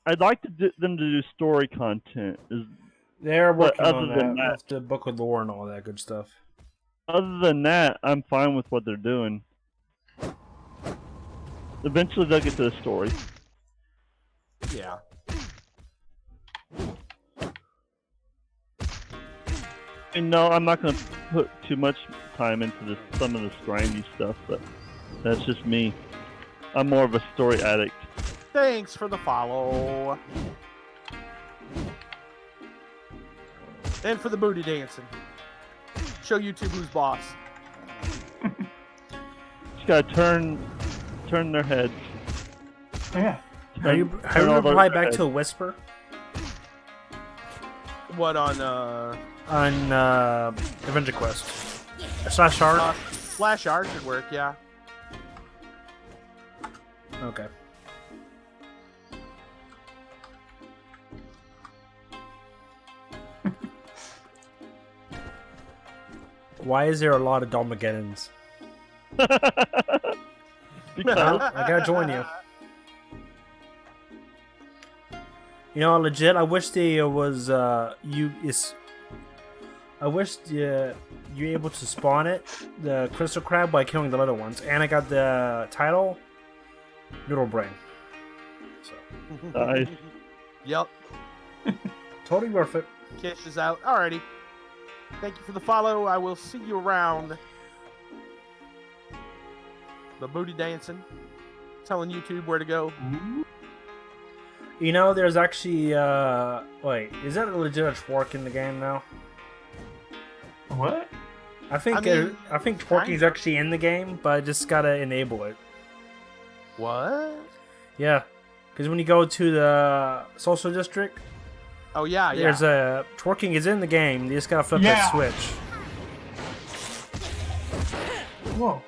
I'd like them to do story content. They're But working on other than that that, with the book of lore and all that good stuff. I'm fine with what they're doing. Eventually, they'll get to the story. Yeah. And no, I'm not going to put too much time into some of this grindy stuff, but that's just me. I'm more of a story addict. Thanks for the follow. And for the booty dancing. Show YouTube who's boss. Just gotta turn their heads. Yeah. Are you reply back to a whisper? What on AdventureQuest. Slash art? Slash art should work, yeah. Okay. Why is there a lot of Dalmageddons? Because I gotta join you. You know, legit, I wish there was I wish you're able to spawn it, the crystal crab, by killing the little ones. And I got the title, Noodle Brain. So nice. Yep. totally worth it. Kish is out. Alrighty. Thank you for the follow. I will see you around. The booty dancing. Telling YouTube where to go. You know, there's actually wait, is that a legit twerk in the game now? What? I think twerking is actually in the game, but I just gotta enable it. What? Yeah, because when you go to the social district, Oh yeah, there's a twerking is in the game. You just gotta flip that switch. Whoa.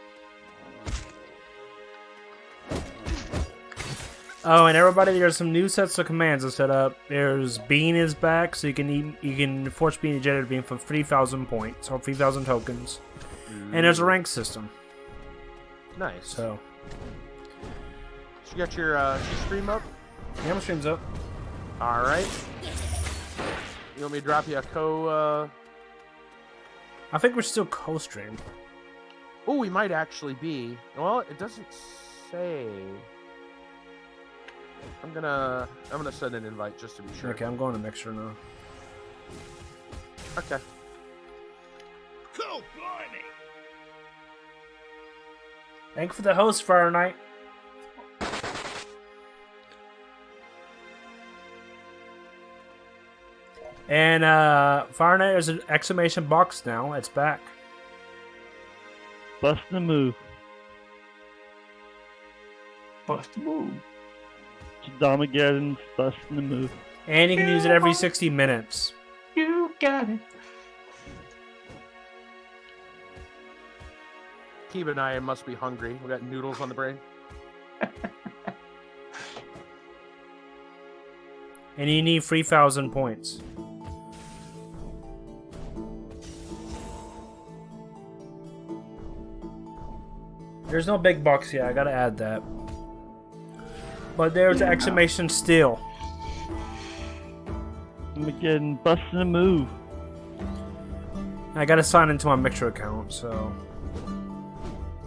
Oh, and everybody, there's some new sets of commands to set up. There's Bean is back, so you can force Bean ejected Bean for 3,000 points or 3,000 tokens. And there's a rank system. Nice. So you got your stream up? yeah, my stream's up. All right. You want me to drop you a I think we're still co-stream. Oh, we might actually be. Well, it doesn't say. I'm gonna send an invite just to be sure. Okay, I'm going to Mixer now. Okay. Go, blimey! Thank you for the host, Fire Knight. And Fire Knight, there's an exclamation box now. It's back. Bust the move. Bust the move. Domageddon's busting the move. And you can use it every 60 minutes. You got it. Keeb and I must be hungry. We got noodles on the brain. And you need 3,000 points. There's no big box yet. I gotta add that. But there's an exclamation still. Domageddon busting the move. I gotta sign into my Mixer account, so.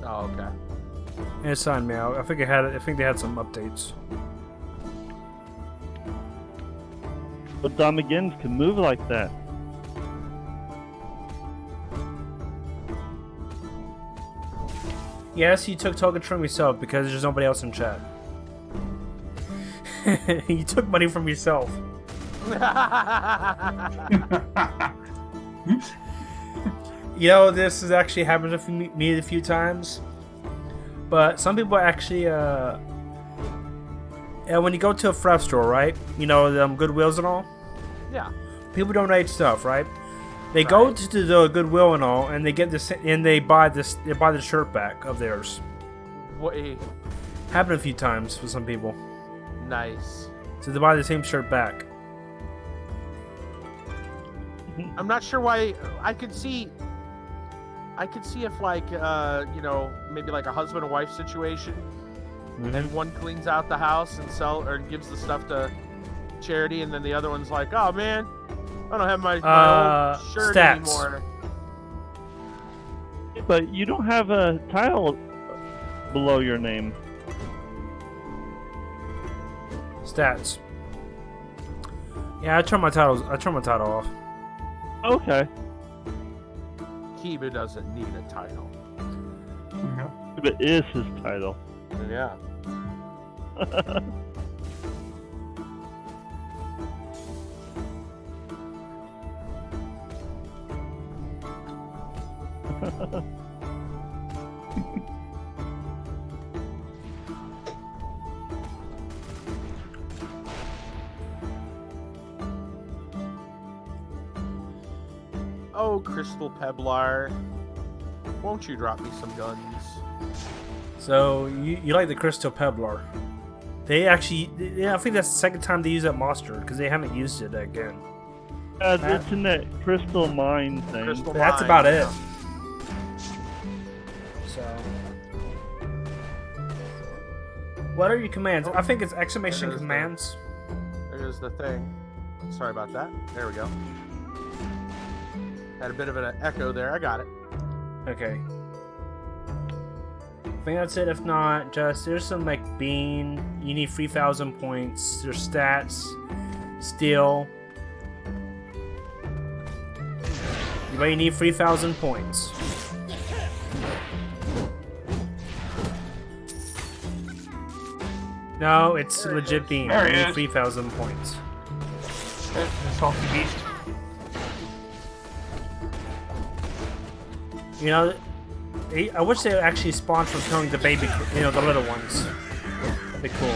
Oh, okay. And it signed me out. I think they had some updates. But Domageddons can move like that. Yes, you took tokens from yourself because there's nobody else in chat. You took money from yourself. You know, this has actually happened to me a few times. But some people actually, when you go to a thrift store, right? You know, the Goodwills and all. Yeah. People donate stuff, right? They go to the Goodwill and all, and they get this, and they buy this. They buy the shirt back of theirs. Wait. Happened a few times for some people. Nice. So they buy the same shirt back. I'm not sure why. I could see if like you know, maybe like a husband and wife situation, and one cleans out the house and gives the stuff to charity, and then the other one's like, oh man, I don't have my old shirt stats. anymore. But you don't have a title below your name. Stats. Yeah, I turn my title off. Okay. Kiba doesn't need a title. No. But it is his title. Yeah. Oh, Crystal Pebblar, won't you drop me some guns? So you like the Crystal Pebblar? They actually, yeah, I think that's the second time they use that monster because they haven't used it again. It's in that crystal mine thing. Crystal That's Mine, about it. yeah. So, what are your commands? I think it's exclamation There's the- commands. There's the thing. Sorry about that. There we go. Had a bit of an echo there. I got it. Okay. I think that's it. If not, just there's some like bean. You need 3,000 points. There's stats, steel. But you need 3,000 points. No, it's legit bean. There You he need is. 3,000 points. The salty beast. You know, I wish they would actually spawn from killing the baby, the little ones. That'd be cool.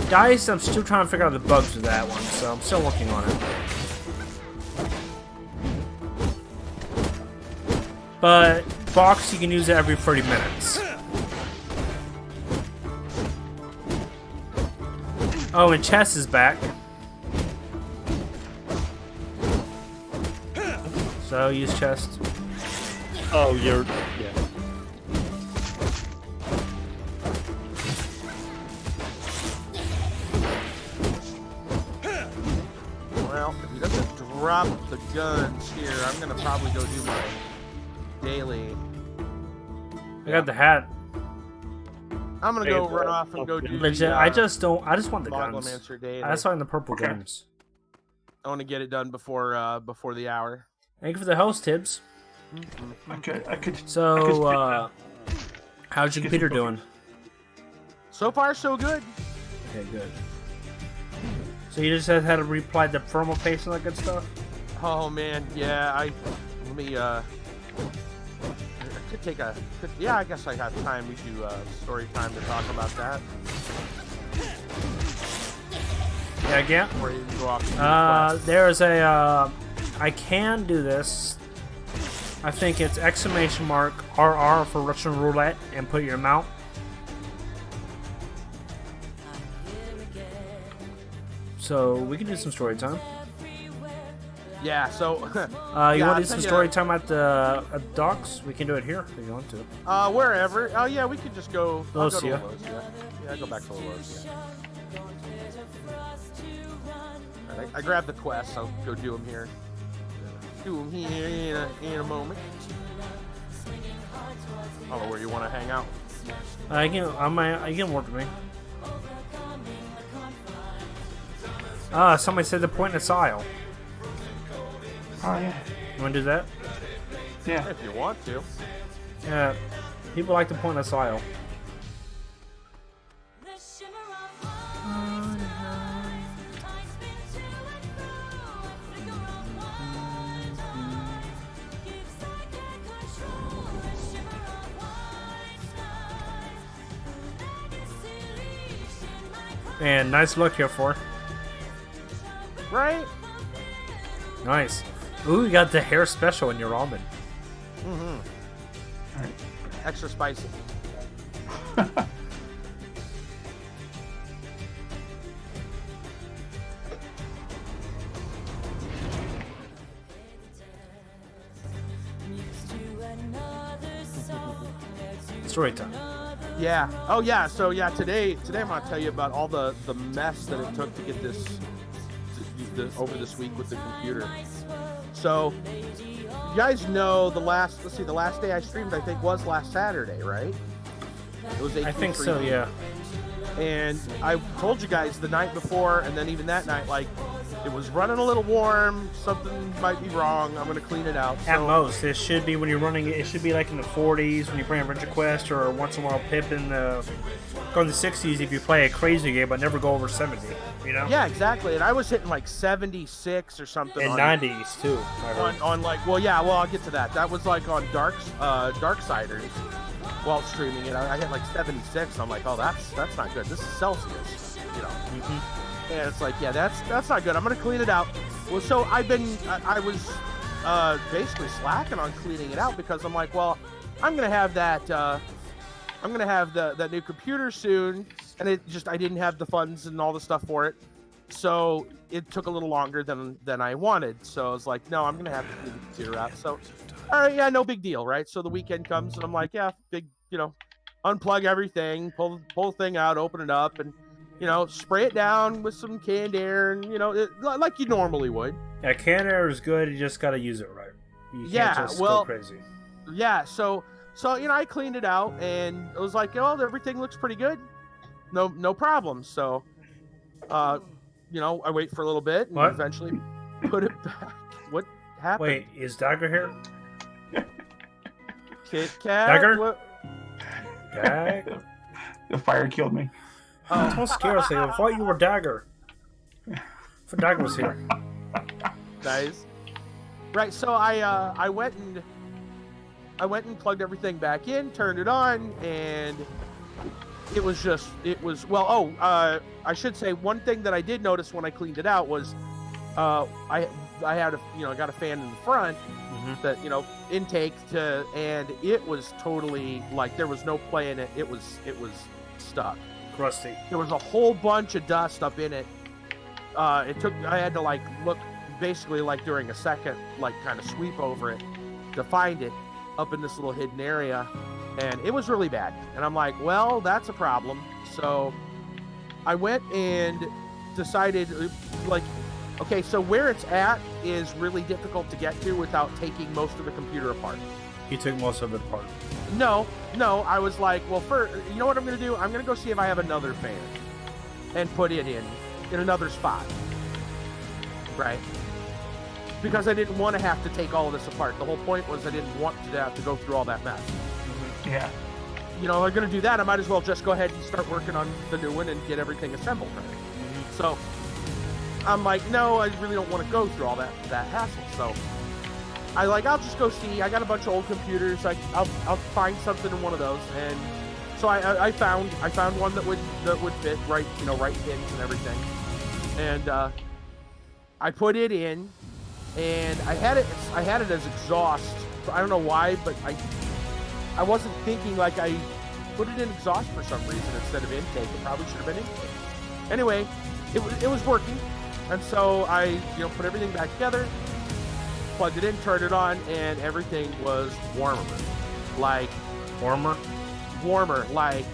Guys, I'm still trying to figure out the bugs with that one, so I'm still working on it. But box, you can use it every 30 minutes. Oh, and chest is back. So use chest. Oh, yeah. Well, if he doesn't drop the guns here, I'm gonna probably go do my daily. I got the hat. I'm gonna go run off and go do Legit, the, I just want the guns. Boglomancer daily. I just want the purple Okay. guns. I want to get it done before the hour. Thank you for the host, Tibbs. I could. So, how's your Get computer some doing? So far, so good. Okay, good. So you just had to reapply the thermal paste and that good stuff? Oh man, yeah. Let me. I could take a. Yeah, I guess I have time. We do story time to talk about that. Yeah, again. Or you can go off. And do the quest. There's a. I can do this. I think it's exclamation mark RR for Russian roulette and put your amount. So we can do some story time. Yeah. So. You Yeah, want I'll to do some tell story ya- time at the docks? We can do it here if you want to. Wherever. Oh yeah, we could just go. I'll go to Lucia. Lucia. Yeah, go back to Lucia. Alright, I grabbed the quest. I'll go do them here. Do them here in a moment. I don't know where you want to hang out. You can work with me. Somebody said the pointless aisle. Oh yeah. You want to do that? Yeah. If you want to. Yeah. People like the pointless aisle. Man, nice look here for. Right? Nice. Ooh, you got the hair special in your ramen. Mm-hmm. Alright. Extra spicy. Story time. Yeah. Oh yeah. So yeah, today I'm gonna tell you about all the mess that it took to get this over this week with the computer. So you guys know the last day I streamed, I think, was last Saturday, right? It was I think so, yeah. And I told you guys the night before, and then even that night, like, it was running a little warm. Something might be wrong. I'm gonna clean it out. At most, it should be when you're running it. It should be like in the 40s when you play AdventureQuest, or once in a while Pip in the go in the 60s if you play a crazy game, but never go over 70. You know? Yeah, exactly. And I was hitting like 76 or something. And on, 90s too. On like, well, yeah, well, I'll get to that. That was like on Darksiders while streaming it. I hit like 76. I'm like, oh, that's not good. This is Celsius, you know. Mm-hmm. And it's like, yeah, that's not good. I'm gonna clean it out. Well, so I was basically slacking on cleaning it out because I'm like, well, I'm gonna have that new computer soon, and I didn't have the funds and all the stuff for it, so it took a little longer than I wanted. So I was like, no, I'm gonna have to clean the computer out. So, all right, yeah, no big deal, right? So the weekend comes, and I'm like, yeah, big, unplug everything, pull the thing out, open it up, and spray it down with some canned air, and like you normally would. Yeah, canned air is good. You just gotta use it right. You can't just go crazy. Yeah, so I cleaned it out, and it was like, oh, everything looks pretty good. No problem. So, I wait for a little bit and eventually put it back. What happened? Wait, is Dagger here? Kit Kat? Dagger? What? Dagger? The fire killed me. I was scared. I thought you were Dagger. For Dagger was here. Nice. Right. So I went and plugged everything back in, turned it on, and it was I should say one thing that I did notice when I cleaned it out was I had got a fan in the front that intake and it was totally like there was no play in it. It was stuck. Crusty. There was a whole bunch of dust up in it. I had to like look basically like during a second, like kind of sweep over it to find it up in this little hidden area, and it was really bad. And I'm like, well, that's a problem. So I went and decided, like, okay, so where it's at is really difficult to get to without taking most of the computer apart. He took most of it apart. No, I was like, well, you know what I'm going to do? I'm going to go see if I have another fan and put it in another spot, right? Because I didn't want to have to take all of this apart. The whole point was I didn't want to have to go through all that mess. Yeah. If I'm going to do that, I might as well just go ahead and start working on the new one and get everything assembled, right? So I'm like, no, I really don't want to go through all that hassle. So I'll just go see. I got a bunch of old computers. I'll find something in one of those, and so I found one that would fit right, right pins and everything, and I put it in, and I had it as exhaust. I don't know why, but I wasn't thinking like I put it in exhaust for some reason instead of intake. It probably should have been intake. Anyway, it was working, and so I put everything back together. Plugged it in, turned it on, and everything was warmer. Like Warmer, like,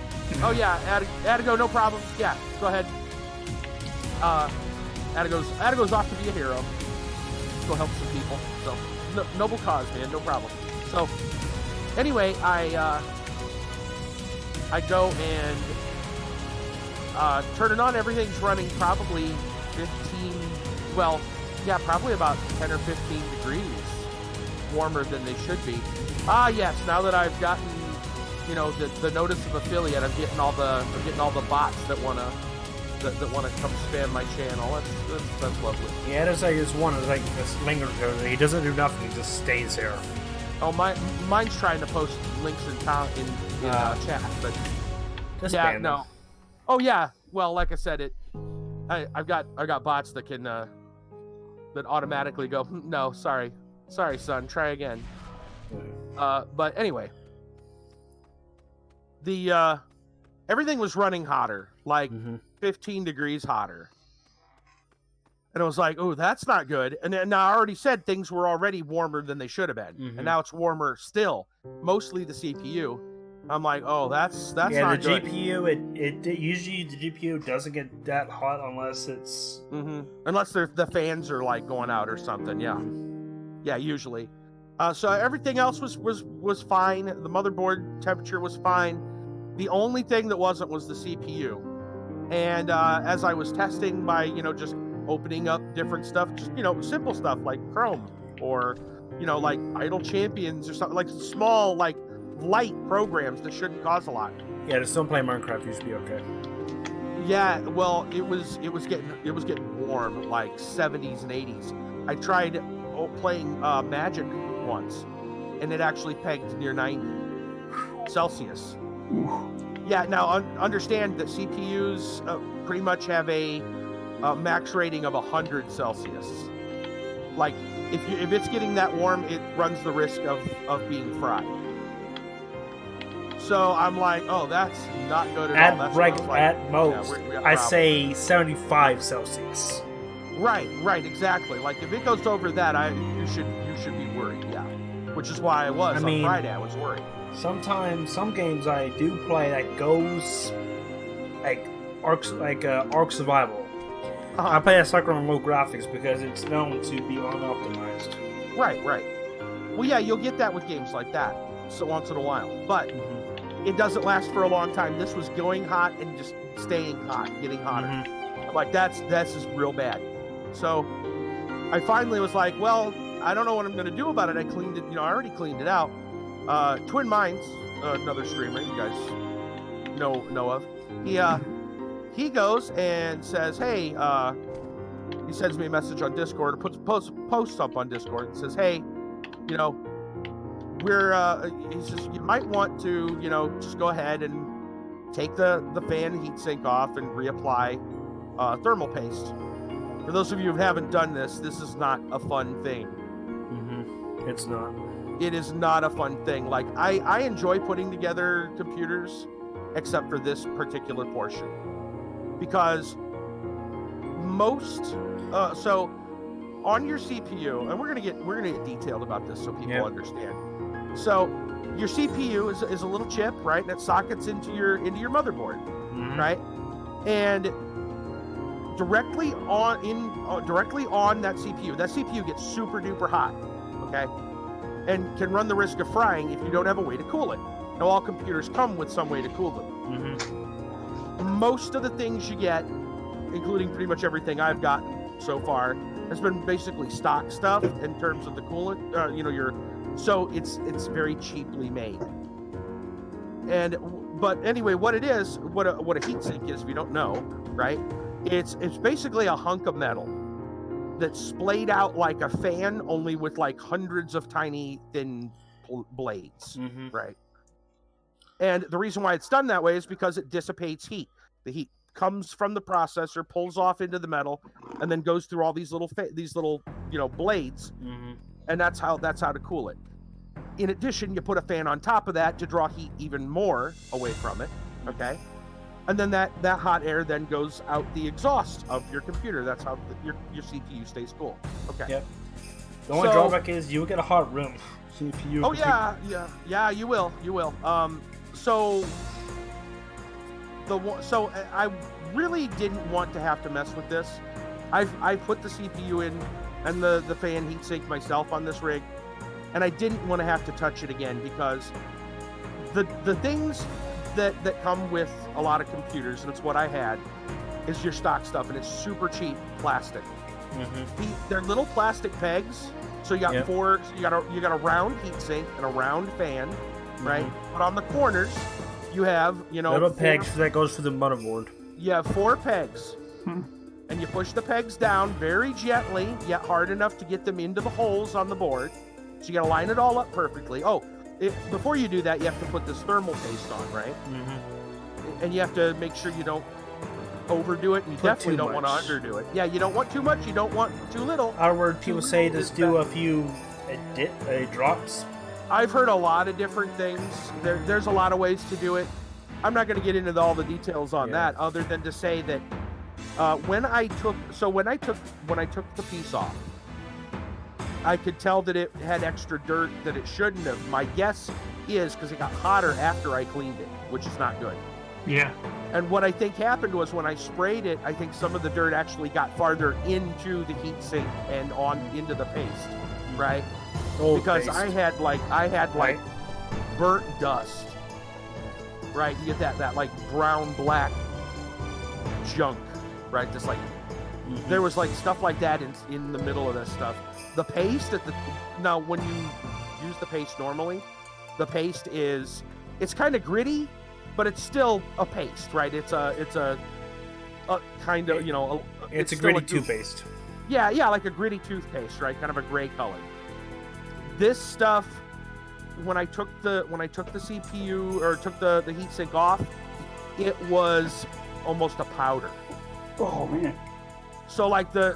oh yeah, Adigo, no problem. Yeah, go ahead. Adigo's off to be a hero. Go help some people. So noble cause, man, no problem. So anyway, I go and turn it on. Everything's running probably 15. Well. Yeah, probably about 10 or 15 degrees warmer than they should be. Yes, now that I've gotten, the notice of affiliate, I'm getting all the bots that wanna come spam my channel. That's lovely. Yeah, there's like this one like this lingers there. He doesn't do nothing. He just stays there. Oh, mine's trying to post links in chat, but just yeah, ban no. them. Oh yeah, well, like I said, I've got bots that can. That automatically go, no, sorry son, try again. But anyway, the everything was running hotter, like 15 degrees hotter, and I was like, oh, that's not good. And then I already said things were already warmer than they should have been, and now it's warmer still, mostly the CPU, I'm like, oh, that's yeah, not the good. GPU, it usually the GPU doesn't get that hot unless it's Unless the fans are like going out or something. Yeah, usually. So everything else was fine. The motherboard temperature was fine. The only thing that wasn't was the CPU. And as I was testing by, just opening up different stuff, just, simple stuff like Chrome or, like Idle Champions or something, like small, like light programs that shouldn't cause a lot. Yeah, just don't play Minecraft. You should be okay. Yeah, well, it was getting warm, like 70s and 80s. I tried playing Magic once, and it actually pegged near 90 Celsius. Yeah, now understand that CPUs pretty much have a max rating of 100 Celsius. Like, if it's getting that warm, it runs the risk of being fried. So I'm like, oh, that's not good at all. That's At most, I say 75 Celsius. Right, exactly. Like, if it goes over that, you should be worried. Yeah, which is why I was on Friday. I was worried. Sometimes some games I do play that goes like Ark Survival. I play that sucker on low graphics because it's known to be unoptimized. Right. Well, yeah, you'll get that with games like that, so once in a while, but it doesn't last for a long time. This was going hot and just staying hot, getting hotter. I'm like, that's is real bad. So I finally was like, well, I don't know what I'm going to do about it. I cleaned it, I already cleaned it out. Twin Minds, another streamer you guys know of, he goes and says, hey, he sends me a message on Discord, puts posts up on Discord and says, hey, he says, you might want to, just go ahead and take the fan heatsink off and reapply thermal paste. For those of you who haven't done this is not a fun thing. It's not. It is not a fun thing. Like, I enjoy putting together computers, except for this particular portion, because most so on your CPU, and we're gonna get detailed about this so people understand. So your CPU is a little chip, right, and it sockets into your motherboard, right, and directly on that CPU gets super duper hot, okay, and can run the risk of frying if you don't have a way to cool it. Now, all computers come with some way to cool them. Most of the things you get, including pretty much everything I've gotten so far, has been basically stock stuff in terms of the coolant. So it's very cheaply made. But anyway, what it is, what a heatsink is, if you don't know, right? It's basically a hunk of metal that's splayed out like a fan, only with like hundreds of tiny thin blades, right? And the reason why it's done that way is because it dissipates heat. The heat comes from the processor, pulls off into the metal, and then goes through all these little blades, and that's how to cool it. In addition, you put a fan on top of that to draw heat even more away from it, okay? And then that hot air then goes out the exhaust of your computer. That's how your CPU stays cool. Okay. Yep. The only drawback is you will get a hot room. CPU. Oh yeah, you will. So I really didn't want to have to mess with this. I put the CPU in and the fan heatsink myself on this rig, and I didn't want to have to touch it again because the things that come with a lot of computers, and it's what I had, is your stock stuff, and it's super cheap plastic. They're little plastic pegs, so you got you got a round heatsink and a round fan, right? But on the corners, you have little pegs that goes to the motherboard. You have 4 pegs, and you push the pegs down very gently, yet hard enough to get them into the holes on the board. So you got to line it all up perfectly. Before you do that, you have to put this thermal paste on, right? And you have to make sure you don't overdo it, and you definitely don't want to underdo it. Yeah, you don't want too much, you don't want too little. Our word, people say just do a few drops. I've heard a lot of different things. There's a lot of ways to do it. I'm not going to get into all the details on that, other than to say that when I took the piece off, I could tell that it had extra dirt that it shouldn't have. My guess is because it got hotter after I cleaned it, which is not good. Yeah. And what I think happened was when I sprayed it, I think some of the dirt actually got farther into the heatsink and on into the paste, right? Because paste. I had like burnt dust, right? You get that like brown black junk, right? Just like there was like stuff like that in the middle of this stuff. The paste now when you use the paste normally, the paste it's kind of gritty, but it's still a paste, right? It's a kind of, you know, It's a gritty toothpaste. Yeah, like a gritty toothpaste, right? Kind of a gray color. This stuff, when I took the CPU or took the heatsink off, it was almost a powder. Oh man. So like the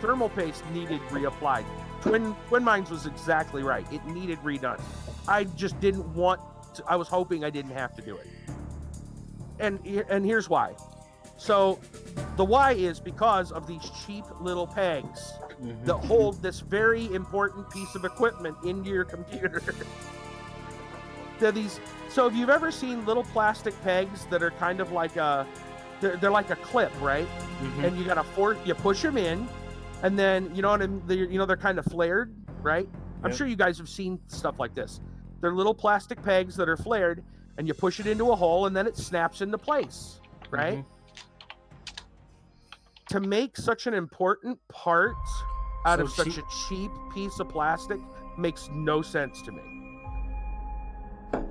thermal paste needed reapplied. Twin Minds was exactly right. It needed redone. I just didn't want to, I was hoping I didn't have to do it. And here's why. So the why is because of these cheap little pegs that hold this very important piece of equipment into your computer. They're these. So if you've ever seen little plastic pegs that are kind of like they're like a clip, right? And you push them in, and then they're kind of flared, right? I'm sure you guys have seen stuff like this. They're little plastic pegs that are flared, and you push it into a hole, and then it snaps into place, right? To make such an important part out of such a cheap piece of plastic makes no sense to me.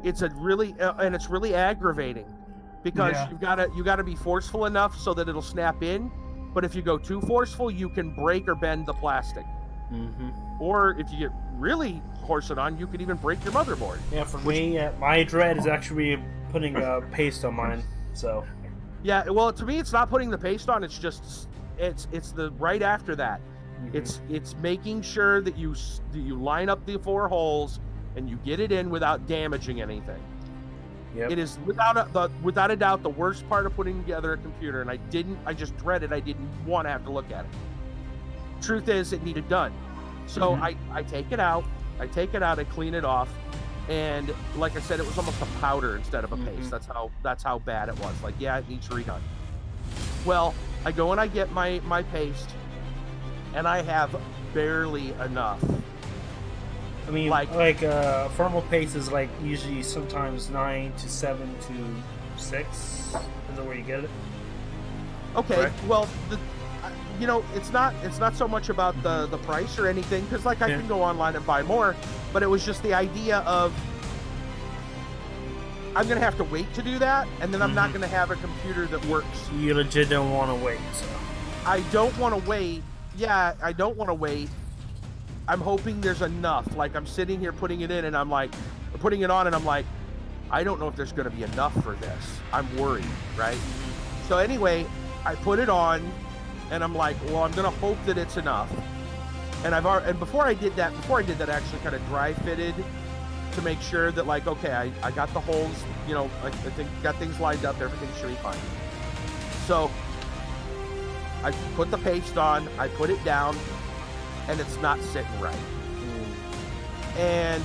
It's really aggravating because you gotta be forceful enough so that it'll snap in, but if you go too forceful, you can break or bend the plastic. Or if you get really horse it on, you could even break your motherboard. Yeah, for me, my dread is actually putting paste on mine. So. Yeah, well, to me, it's not putting the paste on. It's just it's the right after that. It's making sure that you line up the 4 holes and you get it in without damaging anything. Yep. It is without a doubt the worst part of putting together a computer, and I just dreaded. I didn't want to have to look at it. Truth is, it needed done. So I take it out. I clean it off, and like I said, it was almost a powder instead of a paste. That's how bad it was. Like, yeah, it needs redone. Well, I go and I get my paste, and I have barely enough. I mean, like thermal paste is like usually sometimes 9 to 7 to 6. Is that where you get it? Okay, right. Well, it's not so much about the price or anything, because I can go online and buy more, but it was just the idea of I'm gonna have to wait to do that, and then I'm not gonna have a computer that works. You legit don't want to wait, so. I don't want to wait. Yeah, I don't want to wait. I'm hoping there's enough. Like, I'm sitting here putting it in, and I'm like, putting it on, and I'm like, I don't know if there's going to be enough for this. I'm worried, right? So anyway, I put it on, and I'm like, well, I'm going to hope that it's enough. And before I did that, I actually kind of dry fitted to make sure that, like, okay, I got the holes, I think got things lined up, everything should be fine. So I put the paste on, I put it down, and it's not sitting right. And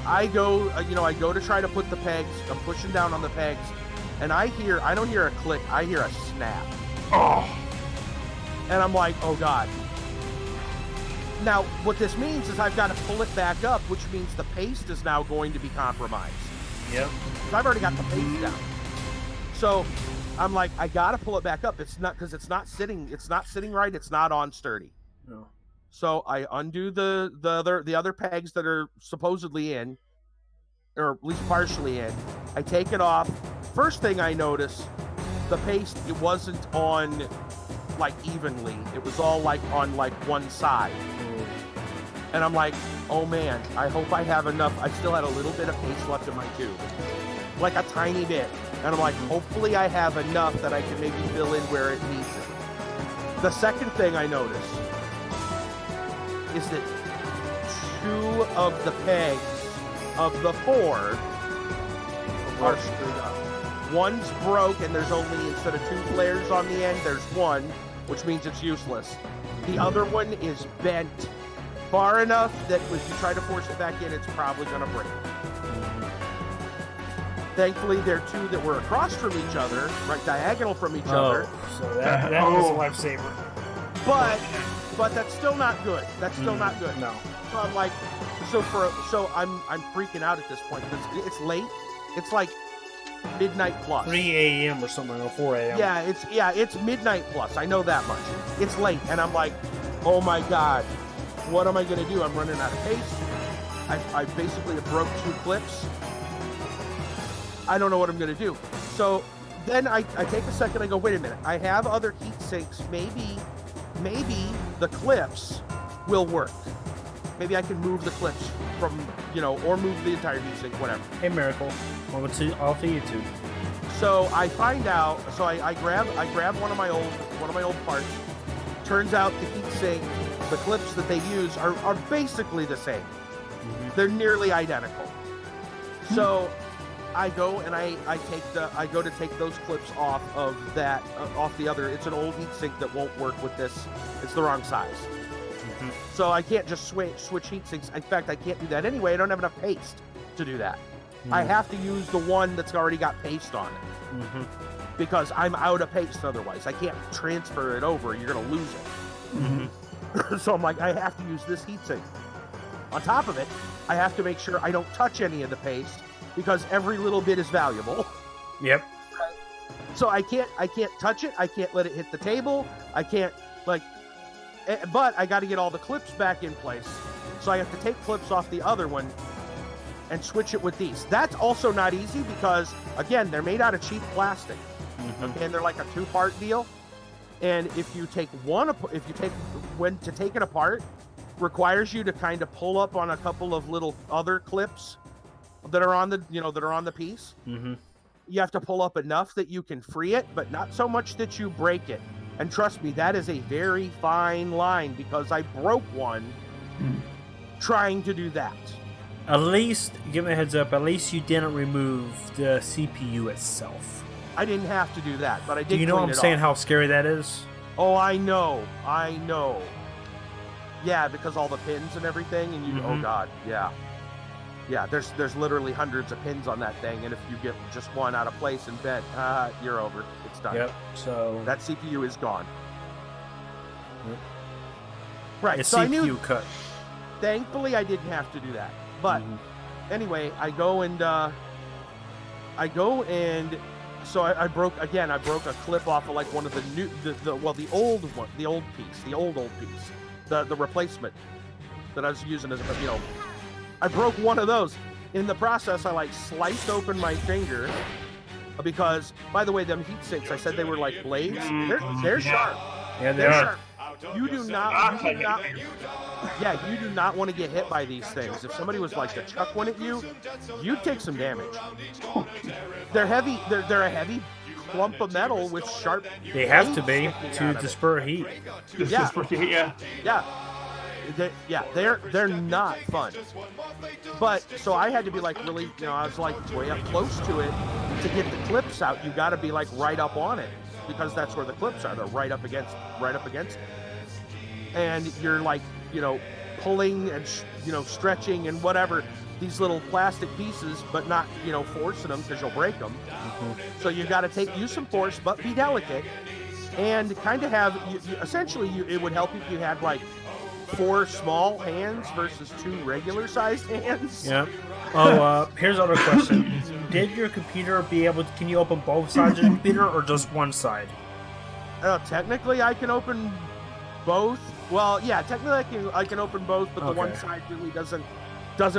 I go to try to put the pegs, I'm pushing down on the pegs, and I don't hear a click, I hear a snap. Oh. And I'm like, oh God. Now, what this means is I've got to pull it back up, which means the paste is now going to be compromised. Yep. I've already got the paste down. So I'm like, I got to pull it back up. It's not, because it's not sitting right, it's not on sturdy. No. So I undo the other pegs that are supposedly in, or at least partially in. I take it off. First thing I notice, the paste, it wasn't on like evenly. It was all like on like one side. And I'm like, oh man, I hope I have enough. I still had a little bit of paste left in my tube, like a tiny bit. And I'm like, hopefully I have enough that I can maybe fill in where it needs it. The second thing I notice is that 2 of the pegs of the 4 are screwed up. One's broke, and there's only, instead of 2 flares on the end, there's 1, which means it's useless. The other one is bent far enough that if you try to force it back in, it's probably going to break. Thankfully, there are two that were across from each other, right diagonal from each other. So that was a lifesaver. But that's still not good. That's still not good. No. So I'm like, I'm freaking out at this point because it's late. It's like midnight plus. 3 a.m. or something, or 4 a.m. Yeah, it's midnight plus. I know that much. It's late, and I'm like, oh my god, what am I gonna do? I'm running out of pace. I basically broke 2 clips. I don't know what I'm gonna do. So then I take a second. I go, wait a minute. I have other heat sinks. Maybe the clips will work. Maybe I can move the clips from, or move the entire heat sink, whatever. Hey, Miracle. Welcome to off of YouTube. So I find out. So I grab one of my old parts. Turns out the heat sink, the clips that they use are basically the same. They're nearly identical. So I go and I go to take those clips off of that off the other. It's an old heat sink that won't work with this. It's the wrong size. So I can't just switch heat sinks. In fact, I can't do that anyway. I don't have enough paste to do that. I have to use the one that's already got paste on it because I'm out of paste otherwise. I can't transfer it over. You're going to lose it. So I'm like, I have to use this heat sink. On top of it, I have to make sure I don't touch any of the paste because every little bit is valuable. Yep. So I can't touch it. I can't let it hit the table. I can't but I got to get all the clips back in place. So I have to take clips off the other one and switch it with these. That's also not easy because, again, they're made out of cheap plastic. And they're like a 2-part deal. And if you take when to take it apart, requires you to kind of pull up on a couple of little other clips that are on the piece. You have to pull up enough that you can free it, but not so much that you break it. And trust me, that is a very fine line because I broke one trying to do that. At least, give me a heads up, at least you didn't remove the CPU itself. I didn't have to do that, but I did. Do you know what I'm saying, off. how scary that is? Oh, I know. Yeah, because all the pins and everything, and oh god, yeah. There's literally hundreds of pins on that thing, and if you get just one out of place and bent, you're over. It's done. Yep. So that CPU is gone. Yep. Right. The So CPU I knew. cut. Thankfully, I didn't have to do that. But anyway, I go and so I broke a clip off of like one of the old piece, the replacement that I was using as I broke one of those. In the process, I sliced open my finger because, by the way, them heat sinks, I said they were like blades. They're sharp. Yeah, they are. Sharp. You do not want to get hit by these things. If somebody was to chuck one at you, you'd take some damage. They're heavy. They're a heavy clump of metal with sharp. They have to be to disperse heat. Yeah. They're not fun. But so I had to be really, I was way up close to it to get the clips out. You got to be right up on it because that's where the clips are. They're right up against it. And you're pulling and stretching and whatever these little plastic pieces, but not forcing them because you'll break them. So you got to use some force, but be delicate and kind of have. It would help if you had 4 small hands versus 2 regular sized hands. Yeah. Oh, here's another question. Did your computer can you open both sides of the computer or just one side? Technically, I can open both. Well, yeah, technically I can open both, but the one side really doesn't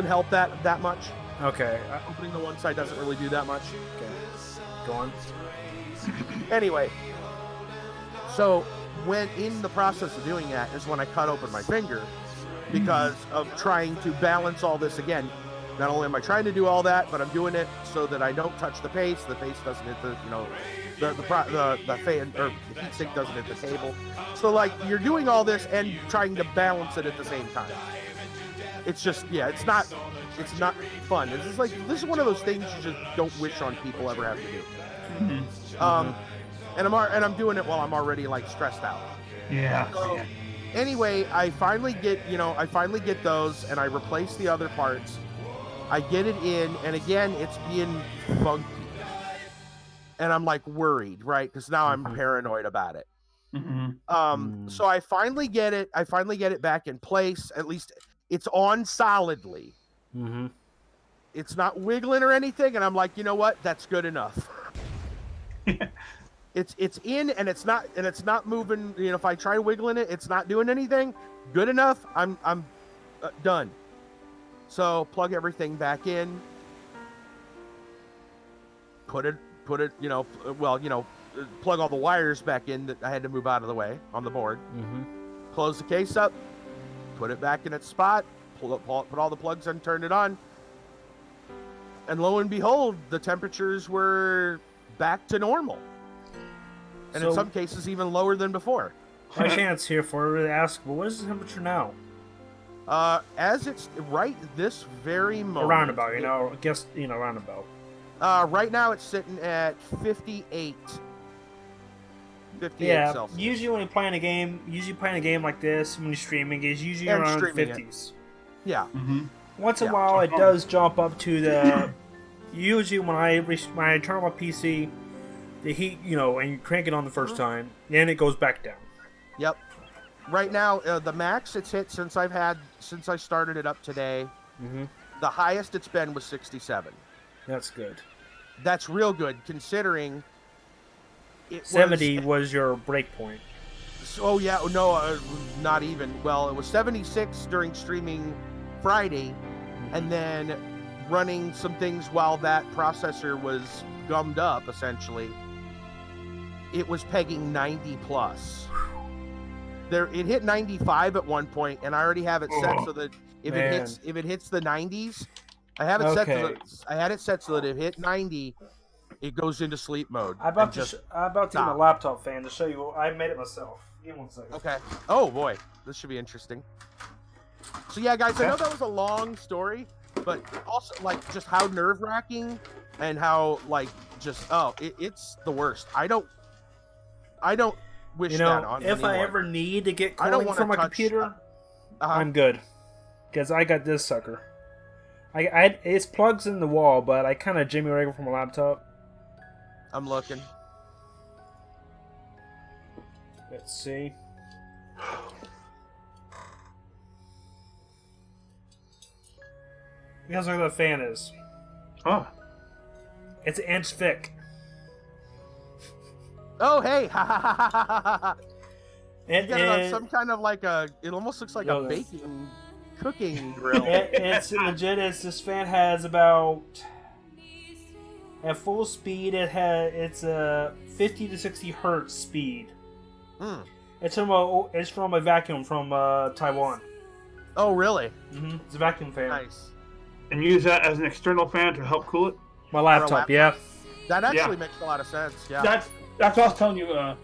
help that much. Okay. Opening the one side doesn't really do that much. Okay. Go on. Anyway, so when in the process of doing that is when I cut open my finger because of trying to balance all this again. Not only am I trying to do all that, but I'm doing it so that I don't touch the paste. The paste doesn't hit the fan or the heat sink doesn't hit the table. So you're doing all this and trying to balance it at the same time. It's just it's not fun. It's just this is one of those things you just don't wish on people ever have to do. And I'm doing it while I'm already stressed out. Yeah. Anyway, I finally get those, and I replace the other parts. I get it in, and again, it's being funky. And I'm like worried, right? Because now I'm paranoid about it. So I finally get it back in place. At least it's on solidly. It's not wiggling or anything, and I'm like, you know what? That's good enough. It's in, and it's not moving. You know, if I try wiggling it, it's not doing anything. Good enough. I'm done. So plug everything back in. Put it. You know, plug all the wires back in that I had to move out of the way on the board. Close the case up. Put it back in its spot. Put all the plugs in, turn it on. And lo and behold, the temperatures were back to normal. And in some cases, even lower than before. My chance here for to ask, but what is the temperature now? As it's right this very moment. Roundabout, you know, I guess, you know, roundabout. Right now it's sitting at 58. 58 yeah, Celsius. usually when you're playing a game like this, when you're streaming, is usually around 50s. Yeah. Once in a while, it does jump up to the. Usually, when I turn on my PC, the heat, you know, and you crank it on the first time, then it goes back down. Yep. Right now, the max it's hit since I started it up today. The highest it's been was 67. That's good. That's real good considering. 70 was your break point. Oh yeah, no, not even. Well, it was 76 during streaming Friday, and then running some things while that processor was gummed up, essentially. It was pegging 90 plus. It hit 95 at one point, and I already have it set so that if it hits the 90s, I have it set so that if it hit 90, it goes into sleep mode. I'm about to get my laptop fan to show you. I made it myself. Give me 1 second. Okay. Oh boy, this should be interesting. So yeah, guys, I know that was a long story, but also like just how nerve-wracking and how like just it's the worst. I don't wish that on if anyone. I ever need to get cooling from my computer, I'm good, because I got this sucker. It's plugs in the wall, but I kind of jimmy rig it from my laptop. I'm looking. Let's see. Guess what the fan is? Huh. It's an inch thick. Oh hey! You It got it on some kind of like it almost looks like a baking cooking grill. It's legit. This fan has about at full speed. It's a 50 to 60 hertz speed. It's from a vacuum from Taiwan. Oh really? It's a vacuum fan. Nice. And use that as an external fan to help cool it? My laptop, yeah. That actually makes a lot of sense. Yeah. That's what I was telling you,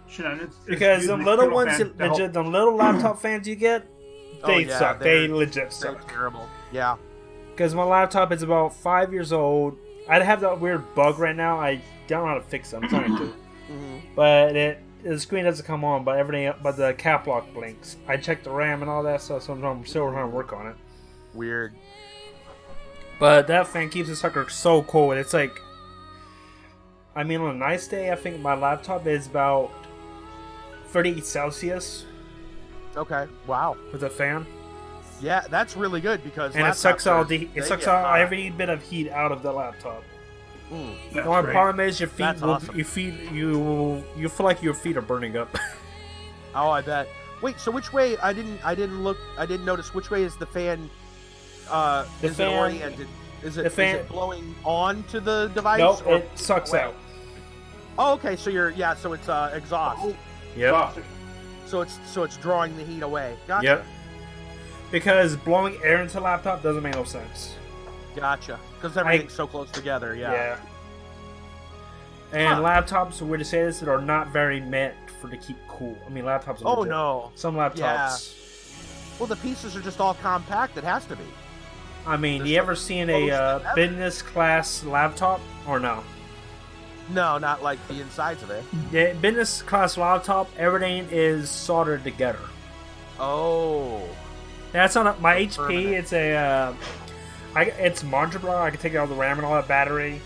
Shenanigans. Because the little ones, the little laptop fans you get, they suck. They legit suck. They're terrible. Yeah. Because my laptop is about 5 years old. I have that weird bug right now. I don't know how to fix it. I'm trying to. But the screen doesn't come on, but the cap lock blinks. I checked the RAM and all that stuff, so I'm still trying to work on it. Weird. But that fan keeps the sucker so cold. It's like, I mean, on a nice day, I think my laptop is about 38 Celsius. Okay. Wow. With a fan. Yeah, that's really good because and it sucks out every bit of heat out of the laptop. The only problem is your feet you feel like your feet are burning up. Oh, I bet. Wait, so which way? I didn't notice which way is the fan. Is it oriented? Is it blowing onto the device? Nope, it sucks out. Oh, okay. So so it's exhaust. Yep. So it's drawing the heat away. Gotcha. Yep. Because blowing air into the laptop doesn't make no sense. Gotcha. Because everything's so close together. Yeah. And laptops, weird to say this, that are not very meant to keep cool. I mean, laptops are legit. No. Some laptops. Yeah. Well, the pieces are just all compact. It has to be. I mean, you ever seen a business class laptop or no? No, not like the insides of it. The business class laptop, everything is soldered together. Oh. That's on my HP. Permanent. It's a it's modular. I can take out the RAM and all that battery.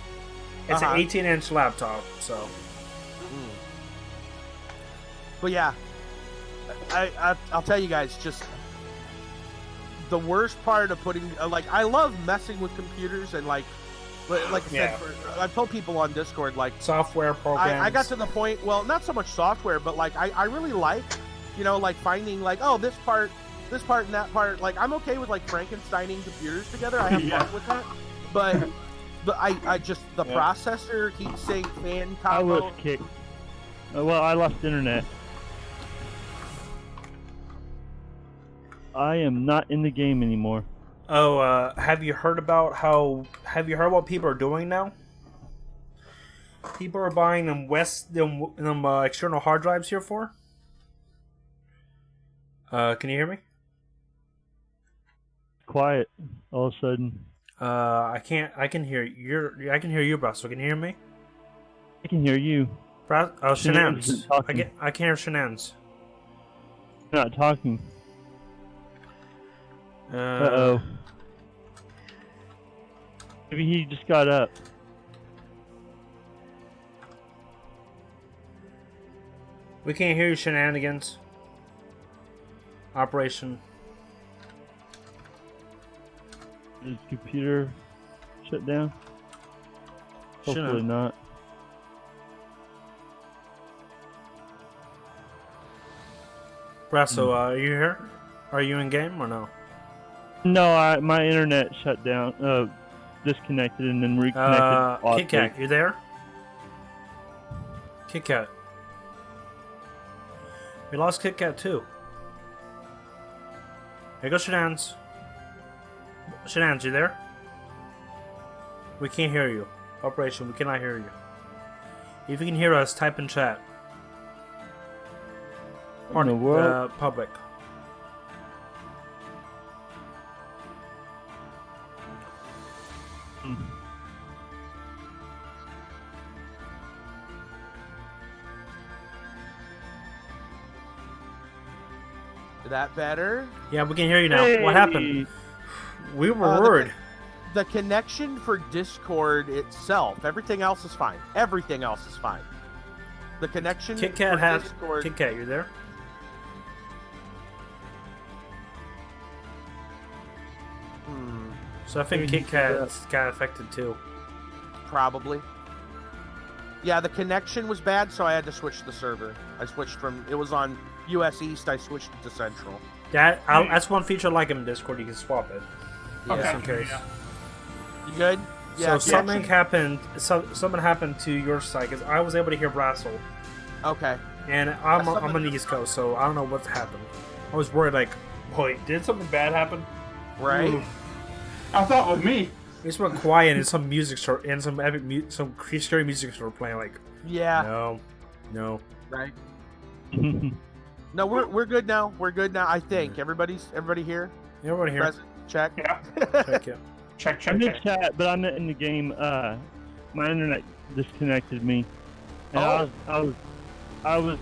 It's Uh-huh. an 18-inch laptop, so. Mm. But yeah, I'll tell you guys, just the worst part of putting like I love messing with computers and like I said, Yeah. I've told people on Discord like Software programs. I got to the point, well, not so much software, but like I really like, like finding like, oh, this part and that part. Like I'm okay with like Frankensteining computers together. I have Yeah. fun with that. But I just the processor, heatsink, fan I was combo. kicked. Well, I lost internet. I am not in the game anymore. Oh, have you heard about what people are doing now? People are buying them external hard drives here for. Can you hear me? Quiet all of a sudden. I can't. I can hear I can hear you, Brussel. Can you hear me? I can hear you. Oh, Shenanigans Shenan's. isn't talking. I can't hear Shenan's. You're not talking. Uh-oh. Maybe he just got up. We can't hear you, Shenanigans. Operation. Is his computer shut down? Hopefully Shouldn't. not. Brussel, are you here? Are you in game or no? No, my internet shut down. Disconnected and then reconnected. Kit Kat, you there? Kit Kat. We lost Kit Kat too. Here goes Shenan's. Shenan's, you there? We can't hear you. Operation, we cannot hear you. If you can hear us, type in chat. What in the world? Public. That better? Yeah, we can hear you now. Hey! What happened? We were worried. The connection for Discord itself, everything else is fine. Everything else is fine. The connection Kit Kat for has. Discord. Kit Kat, you there? Hmm, So I think Maybe Kit Kat got affected too. probably. Yeah, the connection was bad, so I had to switch the server. I switched from it was on US East. I switched it to Central. That's one feature I like in Discord. You can swap it. Yeah. Just in case. Yeah. You good? So something happened. Something happened to your side because I was able to hear Brassel, Okay. and I'm on the East Coast, so I don't know what's happened. I was worried, like, wait, did something bad happen? Right. Ooh. I thought it was me. We just went quiet and some music start and some some scary music started playing. Like, Yeah. no. Right. No, we're good now. We're good now. I think everybody here. Everyone here. Present. Check. Yeah. Check it. Check. I'm in chat, but I'm not in the game. My internet disconnected me, and I was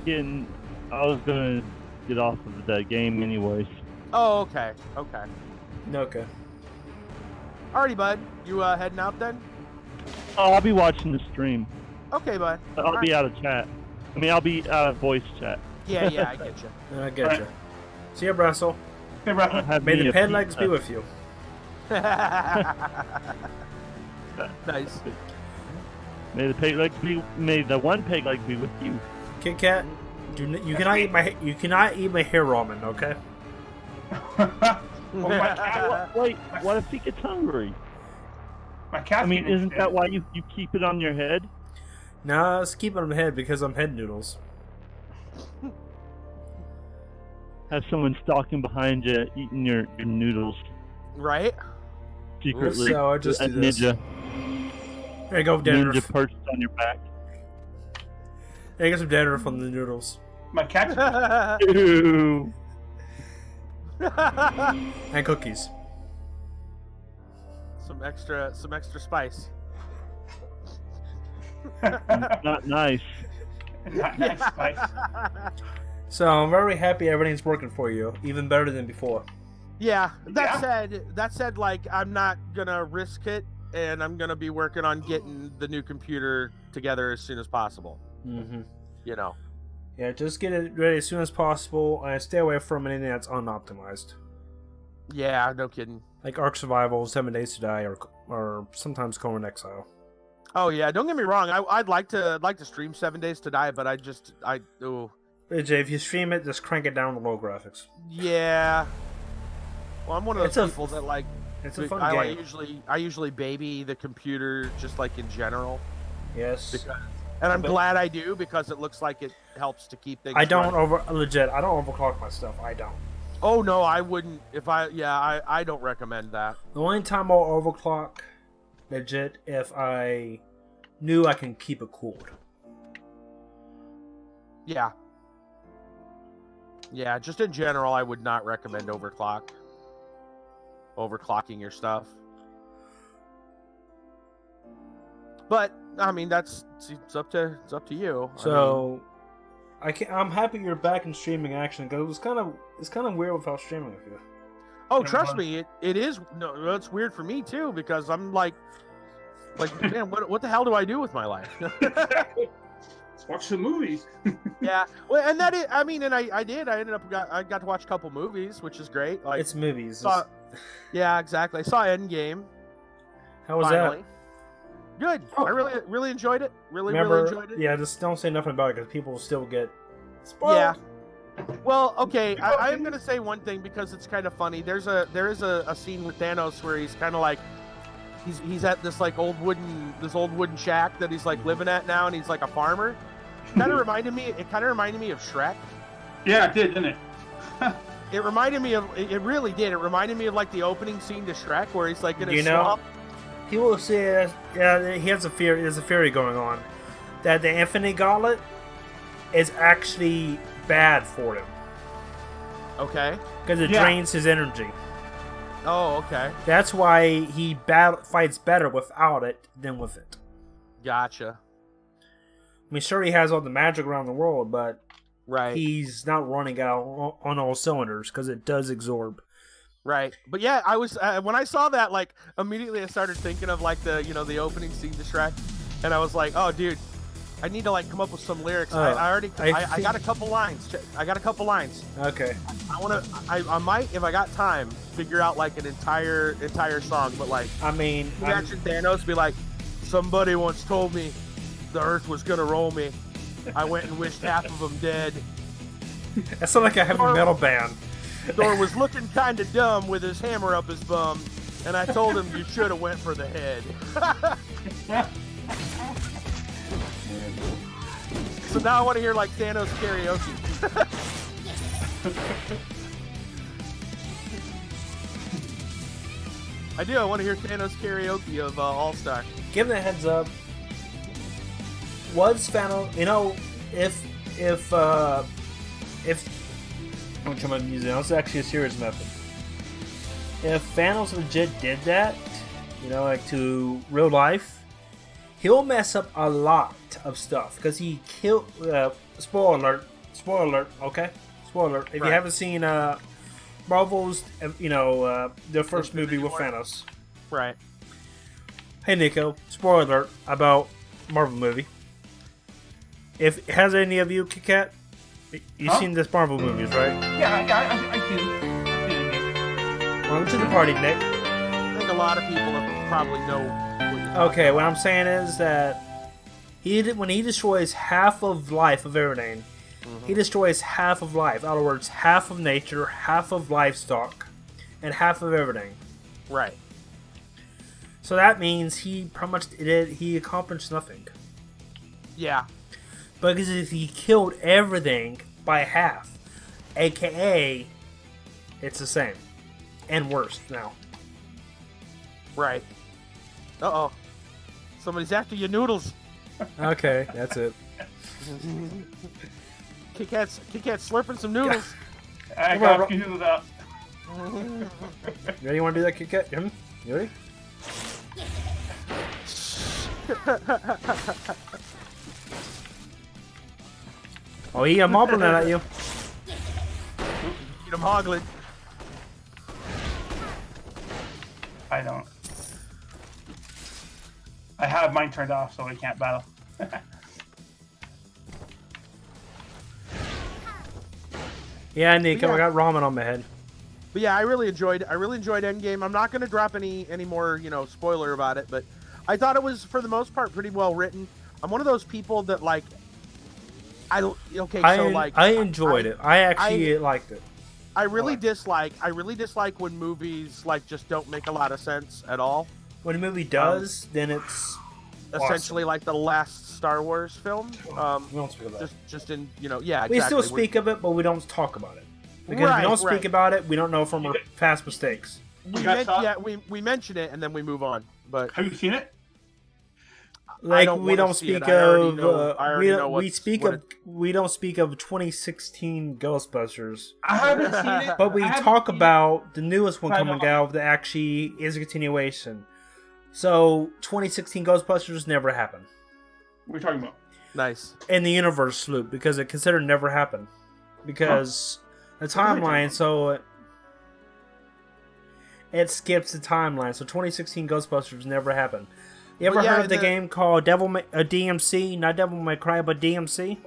gonna get off of the game anyways. Oh, okay. Okay. Okay. Alrighty, bud. You heading out then? Oh, I'll be watching the stream. Okay, bud. I'll be out of chat. I mean, I'll be out of voice chat. Yeah, I get you. I get Right. you. See ya, Brassel. Hey, Russell. Have May me the a peg pizza. legs be with you. Nice. May the one peg leg be with you. Kit Kat, you cannot eat my hair ramen, okay? Well, my cat, Wait, what if he gets hungry? my cat. I mean, isn't that why you keep it on your head? Nah, let's keep it on my head because I'm head noodles. Have someone stalking behind you, eating your noodles Right? secretly. So I just a do this. ninja, There you go, dinner. ninja perched on your back. There you go, some dinner from the noodles My cat's. Ew. and cookies. some extra spice. Not nice. Not nice, spice. So I'm very happy everything's working for you, even better than before. Yeah. Yeah. That said, like I'm not gonna risk it, and I'm gonna be working on getting the new computer together as soon as possible. Mm-hmm. You know. Yeah, just get it ready as soon as possible, and stay away from anything that's unoptimized. Yeah, no kidding. Like Ark Survival, 7 Days to Die, or sometimes Conan Exile. Oh yeah, don't get me wrong. I'd like to stream 7 Days to Die, but ooh. Jay, if you stream it, just crank it down to low graphics. Yeah. Well, I'm one of It's those a- people that like. It's a fun I game. usually baby the computer just like in general, Yes. and I'm But- glad I do because it looks like it helps to keep things. I don't running. I don't overclock my stuff. I don't. Oh no, I wouldn't. If I don't recommend that. The only time I'll overclock, legit, if I knew I can keep it cooled. Yeah. Yeah, just in general, I would not recommend overclocking your stuff. But I mean, it's up to you. So, I'm happy you're back in streaming action because it's kind of weird without streaming with you. Oh, trust me, it is. No, it's weird for me too because I'm like, man, what the hell do I do with my life? Let's watch some movies. Yeah, well, and that is, I mean, and I did. I got to watch a couple movies, which is great. Like, It's movies. yeah, exactly. I saw Endgame. How was Finally. that? Good. Oh. I really enjoyed it. Really Remember? enjoyed it. Yeah, just don't say nothing about it because people will still get spoiled. Yeah. Well, okay. I am gonna say one thing because it's kind of funny. There is a scene with Thanos where he's kind of like he's at this like old wooden shack that he's like living at now, and he's like a farmer. It kind of reminded me of Shrek. Yeah, it did, didn't it? It reminded me of. It really did. It reminded me of like the opening scene to Shrek where he's like in a You know, swamp. People say, yeah, he has a fear. There's a theory going on that the Infinity Gauntlet is actually bad for him Okay. because it Yeah. drains his energy. Oh, okay. That's why he fights better without it than with it. Gotcha. I mean, sure, he has all the magic around the world, but Right. he's not running out on all cylinders because it does absorb. Right, but yeah, I was when I saw that, like immediately I started thinking of like the opening scene to Shrek, and I was like, oh dude, I need to like come up with some lyrics. I got a couple lines. I got a couple lines. Okay. I might, if I got time, figure out like an entire song, but like I mean, imagine Thanos be like, somebody once told me the Earth was gonna roll me. I went and wished half of them dead. that sounds like a heavy metal band. Thor was looking kind of dumb with his hammer up his bum, and I told him you should have went for the head. So now I want to hear like Thanos karaoke. I do. I want to hear Thanos karaoke of All Star. Give them a heads up. Was Thanos, if I'm trying to use it. It's actually a serious method. If Thanos legit did that, like to real life, he'll mess up a lot of stuff because he killed. Spoiler alert. Okay, spoiler alert. If you haven't seen Marvel's, their first movie with Thanos. Right. Hey Nico, spoiler alert about Marvel movie. If has any of you, Kit Kat, you've seen this Marvel movies, right? Yeah, I do. Welcome to the party, Nick. I think a lot of people probably know what you're talking Okay, what I'm saying is that when he destroys half of life of everything, he destroys half of life. In other words, half of nature, half of livestock, and half of everything. Right. So that means he pretty much he accomplished nothing. Yeah. Because if he killed everything by half, aka, it's the same. And worse now. Right. Uh-oh. Somebody's after your noodles. Okay, that's it. Kit Kat's slurping some noodles. I Come on, got you up. You ready? You want to do that, Kit Kat? You ready? Oh, he mobbing that at you. Eat 'em hoglin. I don't. I have mine turned off, so I can't battle. Yeah, Nico, Yeah. I got ramen on my head. But yeah, I really enjoyed Endgame. I'm not gonna drop any more, spoiler about it, but I thought it was for the most part pretty well written. I'm one of those people that like I enjoyed it. I actually liked it. I really dislike when movies like just don't make a lot of sense at all. When a movie does, then it's Essentially awesome. like the last Star Wars film. We don't speak about it. Just in exactly. We still speak of it, but we don't talk about it. Because if we don't speak about it, we don't know from our past mistakes. We mention it and then we move on. But have you seen it? Like we don't speak of we don't speak of 2016 Ghostbusters. I haven't seen it. But we talk about the newest one coming out that actually is a continuation. So 2016 Ghostbusters never happened. What are you talking about? Nice. In the universe loop, because it considered never happened. Because the timeline, so it skips the timeline. So 2016 Ghostbusters never happened. You ever heard of the game called DMC? Not Devil May Cry, but DMC?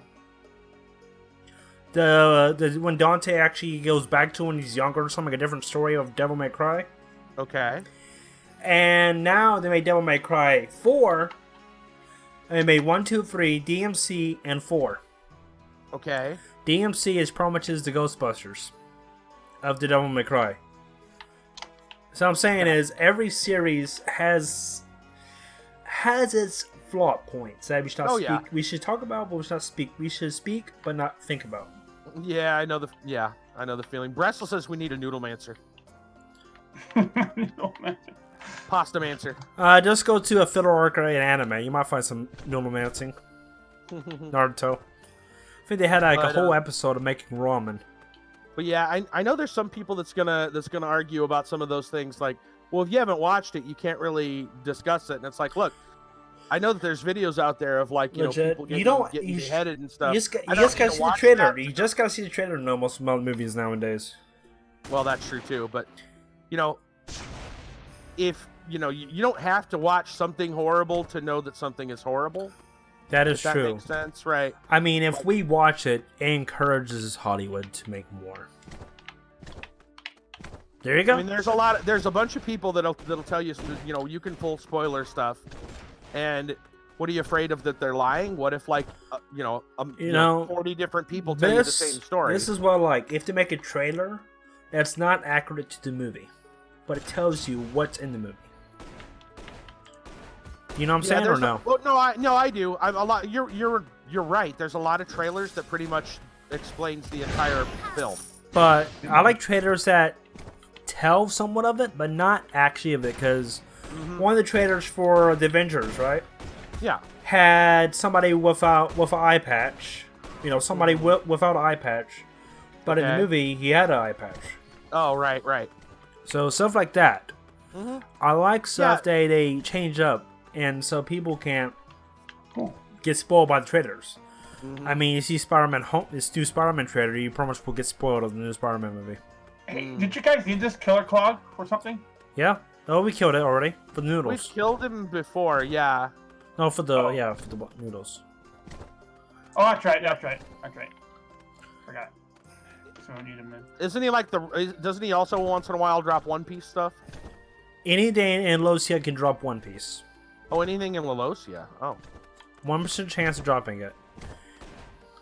The when Dante actually goes back to when he's younger or something, like a different story of Devil May Cry. Okay. And now they made Devil May Cry 4. And they made 1, 2, 3, DMC, and 4. Okay. DMC is pretty much the Ghostbusters of the Devil May Cry. So what I'm saying is every series has its flaw points that we should not speak. We should talk about, but we should not speak. We should speak, but not think about. Yeah, I know the feeling. Bressel says we need a Noodlemancer. Pasta-mancer. Just go to a filler arcade anime. You might find some Noodlemancing. Naruto. I think they had a whole episode of making ramen. But yeah, I know there's some people that's gonna argue about some of those things. Like, well, if you haven't watched it, you can't really discuss it. And it's like, look, I know that there's videos out there of like people getting beheaded and stuff. You just gotta see the trailer. You just gotta see the trailer to know most movies nowadays. Well, that's true too. But if you don't have to watch something horrible to know that something is horrible. That is true. That makes sense, right? I mean, if we watch it, it encourages Hollywood to make more. There you go. I mean, there's a bunch of people that'll tell you, you can pull spoiler stuff, and what are you afraid of that they're lying? What if 40 different people tell you the same story? This is what if they make a trailer that's not accurate to the movie, but it tells you what's in the movie. You know what I'm saying, or no? I do. I'm a lot. You're right. There's a lot of trailers that pretty much explains the entire film. But I like trailers that tell somewhat of it, but not actually of it, because one of the trailers for the Avengers, right? Yeah. Had somebody without an eye patch. Somebody without an eye patch. But in the movie, he had an eye patch. Oh, right. So stuff like that. I like stuff that they change up. And so people can't get spoiled by the trailers. I mean, you see this new Spider-Man trailer, you pretty much will get spoiled of the new Spider-Man movie. Hey, did you guys need this Killer Clog or something? Yeah. Oh, we killed it already for the noodles. We killed him before, yeah. No, for the noodles. Oh, that's right. Forgot. So I need him then. Isn't he doesn't he also once in a while drop One Piece stuff? Any day in Losia can drop One Piece. Oh, anything in Lalosia? Oh. 1% chance of dropping it.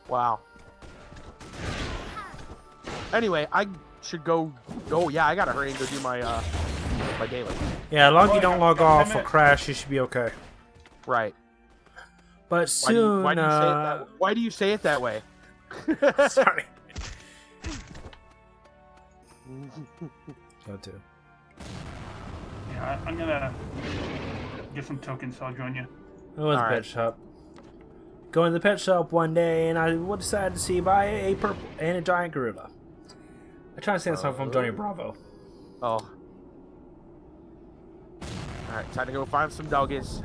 Wow. Anyway, I should go. Oh yeah, I gotta hurry and go do my my daily. Yeah, as long as you don't log off or crash, you should be okay. Right. But soon. Why do you say it that way? Sorry. Go to. Yeah, I'm gonna get some tokens, so I'll join you. Go to the pet shop. Go in the pet shop one day, and I decided to buy a purple and a giant gorilla. I try to say something from Johnny Bravo. Oh. Alright, time to go find some doggies.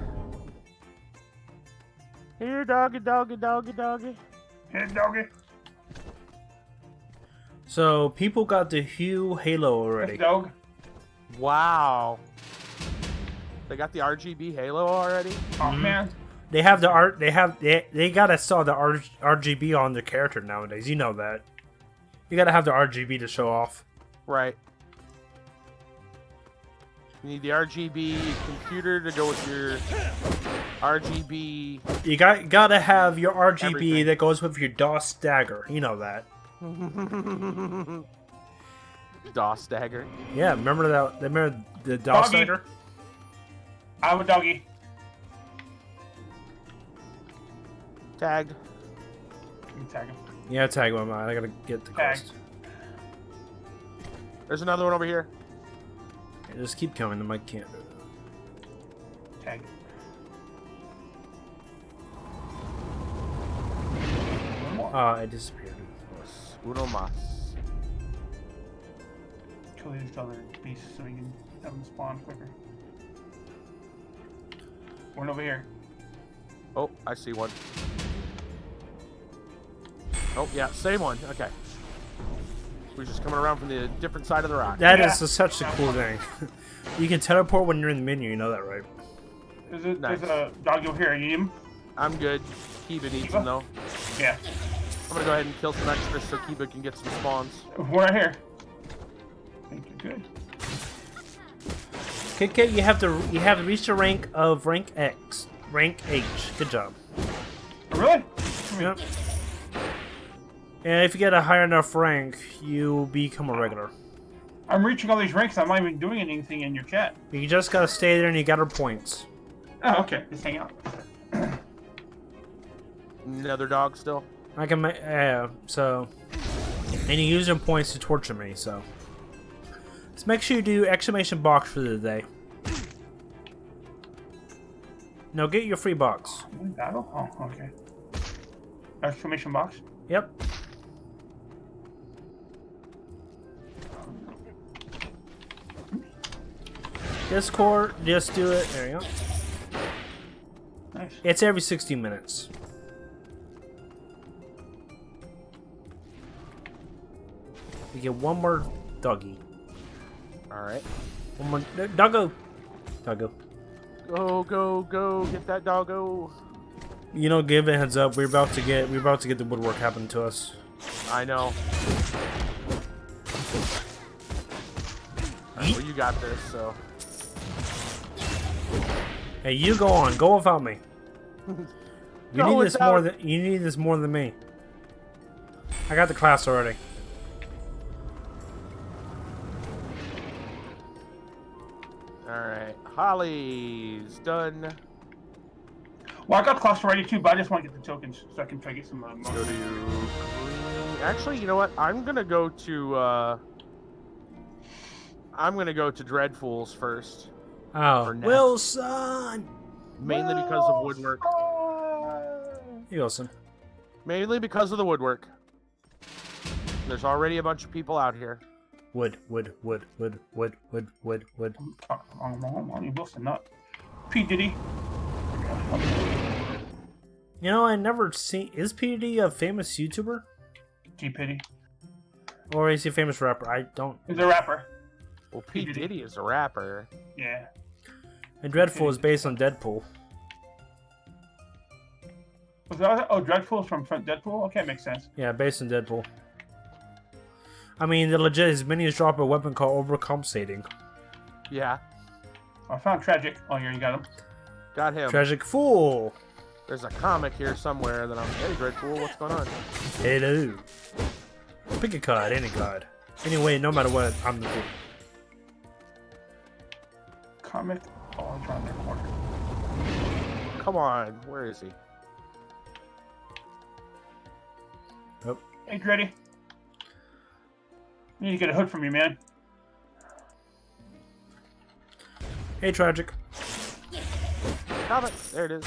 Here, doggy. Hey, doggy. So people got the Hue Halo This already. dog. Wow. They got the RGB Halo already? Oh man. They have the art. They gotta sell the RGB on their character nowadays. You know that. You gotta have the RGB to show off. Right. You need the RGB computer to go with your RGB. You gotta have your RGB Everything. that goes with your DOS dagger. You know that. DOS dagger. Yeah, remember that? Remember the DOS Doggy. dagger? I have a doggy. Tagged. You can tag him. Yeah, tag one. I gotta get the Tag. quest. There's another one over here. Yeah, just keep coming. The mic can't. Tag. One more. It disappeared. Uno mas. Kill these other beasts so we can have them spawn quicker. One over here. Oh, I see one. Oh, yeah, same one. Okay. We're just coming around from the different side of the rock. That Yeah. is such a cool thing. You can teleport when you're in the menu. You know that, right? There's Nice. a doggy over here. You need him? I'm good. Kiba needs them, though. Yeah. I'm gonna go ahead and kill some extras so Kiba can get some spawns. One right here. I think you're good. KK, you have to reach the rank of rank X, rank H. Good job. Oh, really? Come here. Yep. And if you get a high enough rank, you become a regular. I'm reaching all these ranks. I'm not even doing anything in your chat. You just gotta stay there and you got her points. Oh, okay. Just hang out. Another dog still. I can make so, and you use your points to torture me. So, let's make sure you do exclamation box for the day. No, get your free box. Battle? Oh, okay. Exclamation box. Yep. Discord, just do it. There you go. Nice. It's every 60 minutes. We get one more doggy. Alright. One more doggo. Doggo. Go, go, go. Get that doggo. You know, give a heads up. We're about to get the woodwork happen to us. I know. Alright, well, you got this, so. Hey, you go on. Go without me. You Go need this without- more than me. I got the class already. Alright. Holly's done. Well, I got class already too, but I just want to get the tokens so I can try to get some Go more. to green. Actually, you know what? I'm gonna go to Dreadfools first. Oh, For now. Wilson. Mainly because of woodwork. Hey, Wilson. Mainly because of the woodwork. There's already a bunch of people out here. Wood. You Wilson, not P. Diddy. You know, I never seen. Is P D a famous YouTuber G. Pity. or is he a famous rapper? I don't. He's a rapper. Well, P. Diddy. Diddy is a rapper. Yeah. And Dreadful is based on Deadpool. Was that? Oh, Dreadful from Deadpool? Okay, makes sense. Yeah, based on Deadpool. I mean, the legit his minions drop a weapon called Overcompensating. Yeah, I found Tragic. Oh, here you got him. got him. Tragic Fool. There's a comic here somewhere that I'm. Hey, Dreadful, what's going on? Hello. Pick a card, any card. Anyway, no matter what, I'm the fool. Comic. Oh, it's around their corner. Come on, where is he? Oh. Hey, Dreddy. You need to get a hood from you, man. Hey, Tragic. Comic. There it is.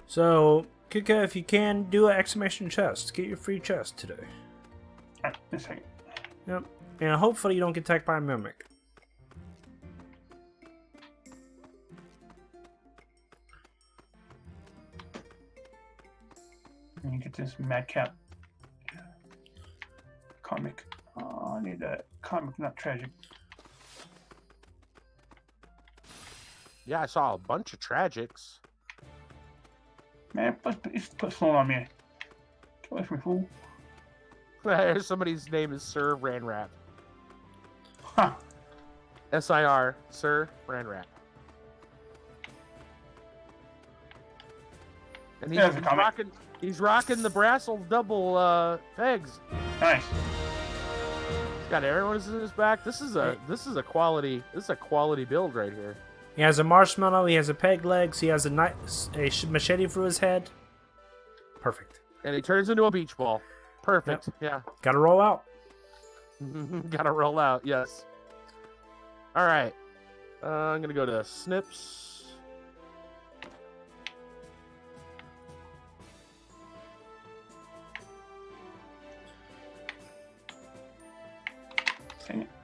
So, Kika, if you can, do an exclamation chest. Get your free chest today. Alright, a second. Yep. And hopefully you don't get attacked by a mimic. Let me get this Madcap comic. I need a comic, not tragic. Yeah, I saw a bunch of tragics. Man, put slow on me. Get away from me, fool. Somebody's name is Sir Ranrat. Huh. SIR, Sir Ranrat. And Yeah, it's a comic. he's rocking the Brassel double pegs. Nice. He's got arrows in his back. This is a quality build right here. He has a marshmallow. He has a peg legs. He has a machete through his head. Perfect. And he turns into a beach ball. Perfect. Yep. Yeah. Gotta roll out. Gotta roll out. Yes. All right. I'm gonna go to Snips.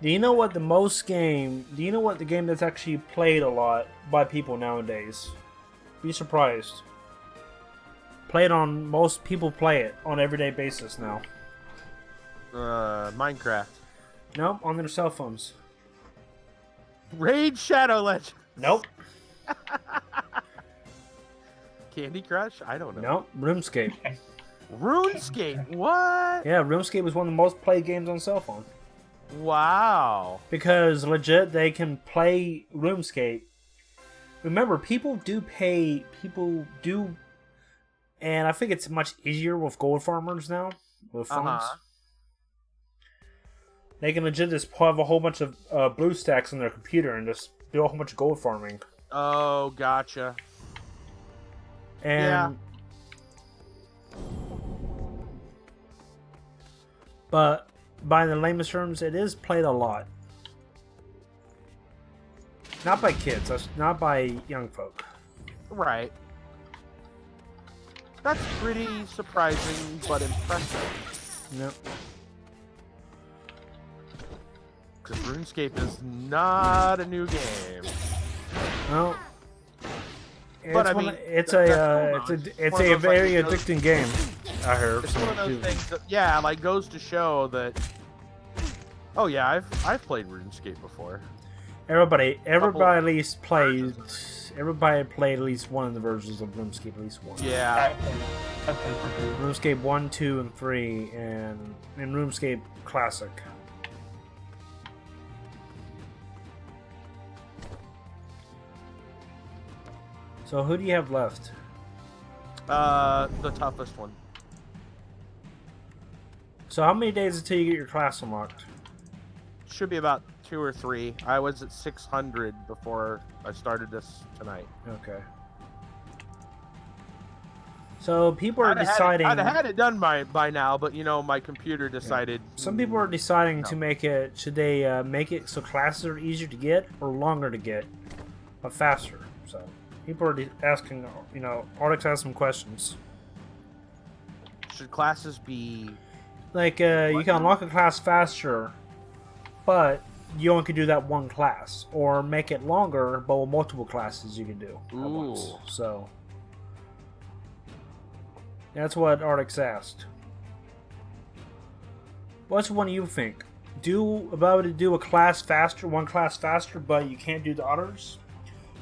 Do you know what the game that's actually played a lot by people nowadays? Be surprised. Most people play it on an everyday basis now. Minecraft. Nope, on their cell phones. Raid Shadow Legends. Nope. Candy Crush? I don't know. Nope. RuneScape. RuneScape. What? Yeah, RuneScape is one of the most played games on cell phone. Wow. Because legit, they can play RuneScape. Remember, people do, and I think it's much easier with gold farmers now, with phones. They can legit just have a whole bunch of blue stacks on their computer and just do a whole bunch of gold farming. Oh, gotcha. And, but by the lamest terms, it is played a lot. Not by kids, not by young folk. Right. That's pretty surprising, but impressive. Yep. Because RuneScape is not a new game. Well, But I mean, it's a very like, addicting game. I heard. It's one of those things that, yeah, like goes to show that. Oh yeah, I've played RuneScape before. Everybody at least played. Everybody played at least one of the versions of RuneScape, at least one. Yeah. RuneScape 1, 2, and 3, and RuneScape Classic. So who do you have left? The toughest one. So how many days until you get your class unlocked? Should be about 2 or 3. I was at 600 before I started this tonight. Okay. So people are deciding. I'd have had it done by now, but you know, my computer decided. Some people are deciding to make it. Should they make it so classes are easier to get or longer to get, but faster? So people are asking. You know, Artix has some questions. Should classes be like you can unlock a class faster, but you only can do that one class, or make it longer, but with multiple classes you can do at once. So. That's what Artix asked. Which one do you think? About to do a class faster, one class faster, but you can't do the others?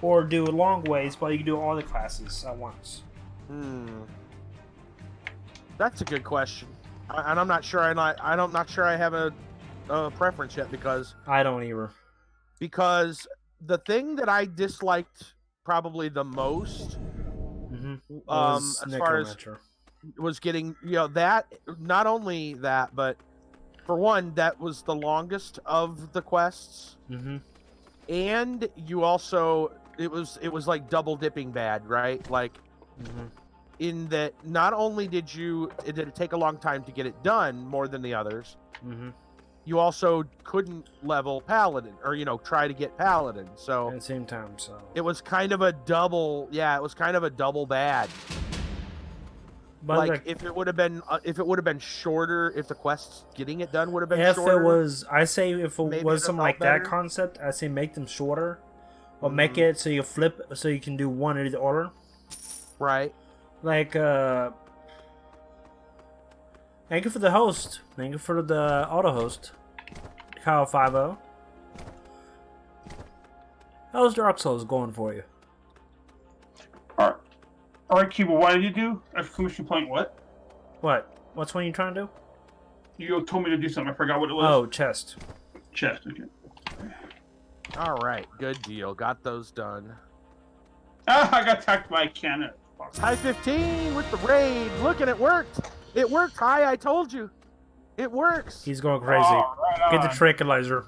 Or do a long ways, but you can do all the classes at once? That's a good question, and I'm not sure. I'm not sure I have a preference yet because I don't either. Because the thing that I disliked probably the most, as far as was getting, you know, that not only that, but for one, that was the longest of the quests, and you also it was like double dipping bad, right? Like, in that not only did it take a long time to get it done more than the others, you also couldn't level paladin or try to get paladin. So at the same time, so it was kind of a double. Yeah, it was kind of a double bad. But like if it would have been shorter, if the quests getting it done would have been shorter. If it was something like that concept, I say make them shorter, or make it so you flip, so you can do one in the order. Right. Like Thank you for the host. Thank you for the auto host. Kyle50. How's Dark Souls going for you? Alright, Kiba, what did you do? Exclamation point, what? What? What's one you trying to do? You told me to do something. I forgot what it was. Oh, chest. Chest, okay. All right, good deal. Got those done. Ah, I got attacked by a cannon. High 15 with the raid. Look, and it worked. It worked. Hi, I told you. It works. He's going crazy. Oh, right Get the on. tranquilizer.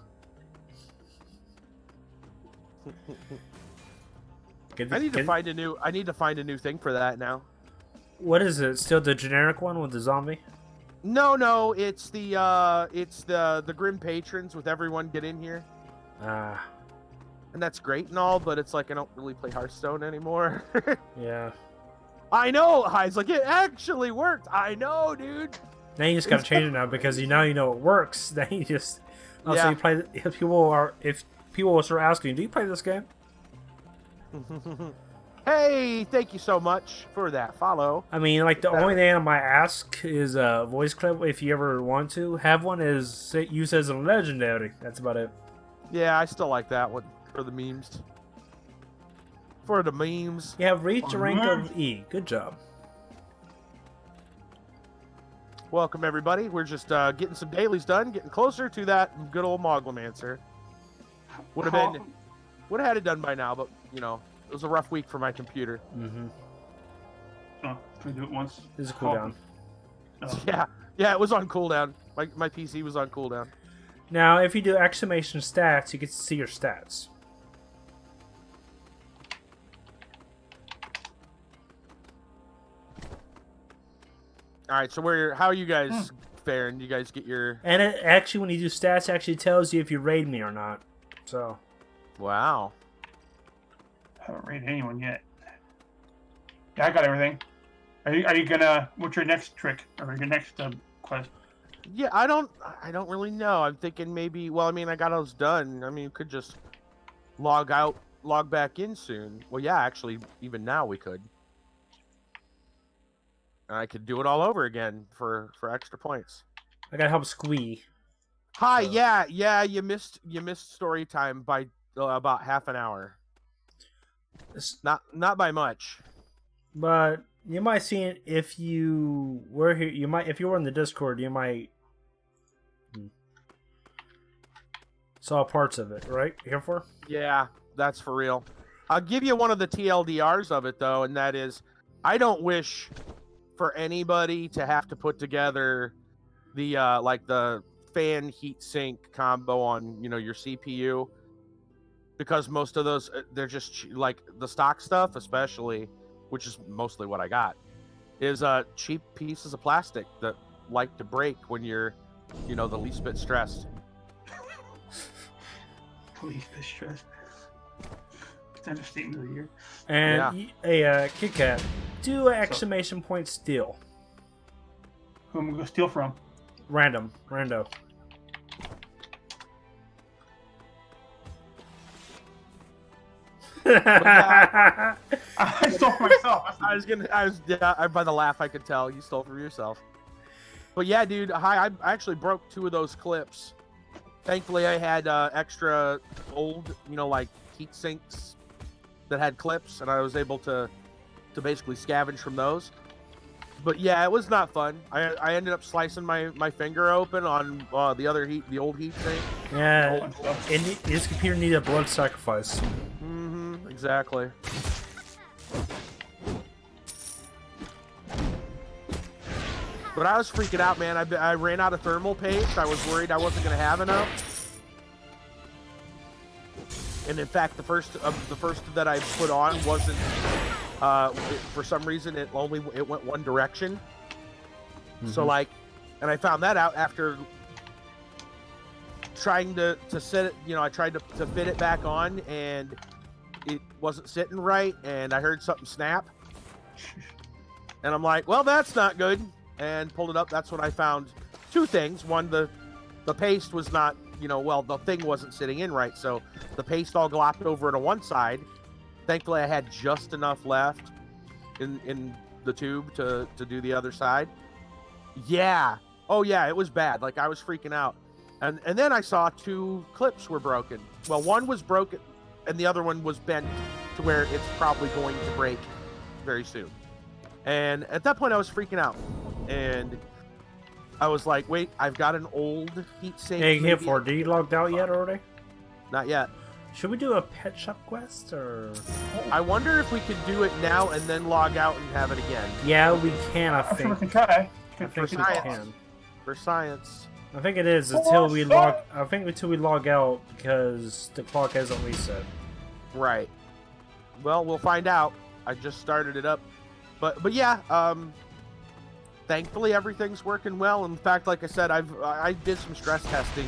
I need to find a new thing for that now. What is it? Still the generic one with the zombie? No, it's the Grim Patrons with everyone get in here. Ah, And that's great and all, but it's like I don't really play Hearthstone anymore. yeah. I know. It's like it actually worked. I know, dude. Now you just gotta change it now because you know it works. Then you just also Yeah. you play. If people will start asking, do you play this game? Hey, thank you so much for that follow. I mean, like the only thing I might ask is a voice clip. If you ever want to have one, is used as a legendary. That's about it. Yeah, I still like that one for the memes. For the memes. You have reached a rank of E. Good job. Welcome everybody. We're just getting some dailies done, getting closer to that good old Moglomancer. Would have had it done by now, but you know, it was a rough week for my computer. Mm-hmm. Oh, can I do it once? This is a cooldown. Oh. Yeah, it was on cooldown. My PC was on cooldown. Now, if you do exclamation stats, you get to see your stats. All right, so how are you guys faring? You guys get your... And it actually, when you do stats, it actually tells you if you raid me or not. So, Wow. I haven't raided anyone yet. Yeah, I got everything. Are you gonna? What's your next trick or your next quest? Yeah, I don't really know. I'm thinking maybe. Well, I mean, I got those done. I mean, you could just log back in soon. Well, yeah, actually, even now we could. I could do it all over again for extra points. I gotta help Squee. Hi, So- yeah. You missed story time by about half an hour. Not by much. But you might see it if you were here. You might, if you were in the Discord, you might saw parts of it, right? You here for? Yeah, that's for real. I'll give you one of the TLDRs of it though, and that is, I don't wish for anybody to have to put together the like the fan heat sink combo on your CPU, because most of those they're just like the stock stuff, especially, which is mostly what I got, is cheap pieces of plastic that like to break when you're the least bit stressed. Please be stressed. It's an understatement of the year. And a Kit Kat, do an exclamation point steal. Who am I gonna steal from? Rando. I stole myself. By the laugh I could tell you stole from yourself. But yeah, dude, I actually broke 2 of those clips. Thankfully, I had extra old, like heat sinks that had clips, and I was able to basically scavenge from those. But yeah, it was not fun. I ended up slicing my finger open on the old heat sink. Yeah, his computer needed a blood sacrifice. Exactly. But I was freaking out, man. I ran out of thermal paste. I was worried I wasn't going to have enough. And in fact, the first that I put on wasn't. For some reason, it went one direction. So and I found that out after trying to set it. I tried to fit it back on, and it wasn't sitting right, and I heard something snap. And I'm like, well, that's not good. And pulled it up. That's when I found 2 things. One, the paste was not, the thing wasn't sitting in right. So the paste all glopped over to one side. Thankfully, I had just enough left in the tube to do the other side. Yeah, Oh yeah, it was bad. Like I was freaking out. And then I saw 2 clips were broken. Well, one was broken and the other one was bent to where it's probably going to break very soon. And at that point I was freaking out. And I was like, wait, I've got an old heat sink. Hey, here for. Did you logged out yet already? Not yet. Should we do a pet shop quest or? I wonder if we could do it now and then log out and have it again. Yeah, we can. I I'm sure we think. can try. I think we science. can. For science. I think it is until we log. I think until we log out because the clock hasn't reset. Right. Well, we'll find out. I just started it up. But yeah, thankfully everything's working well. In fact, like I said, I did some stress testing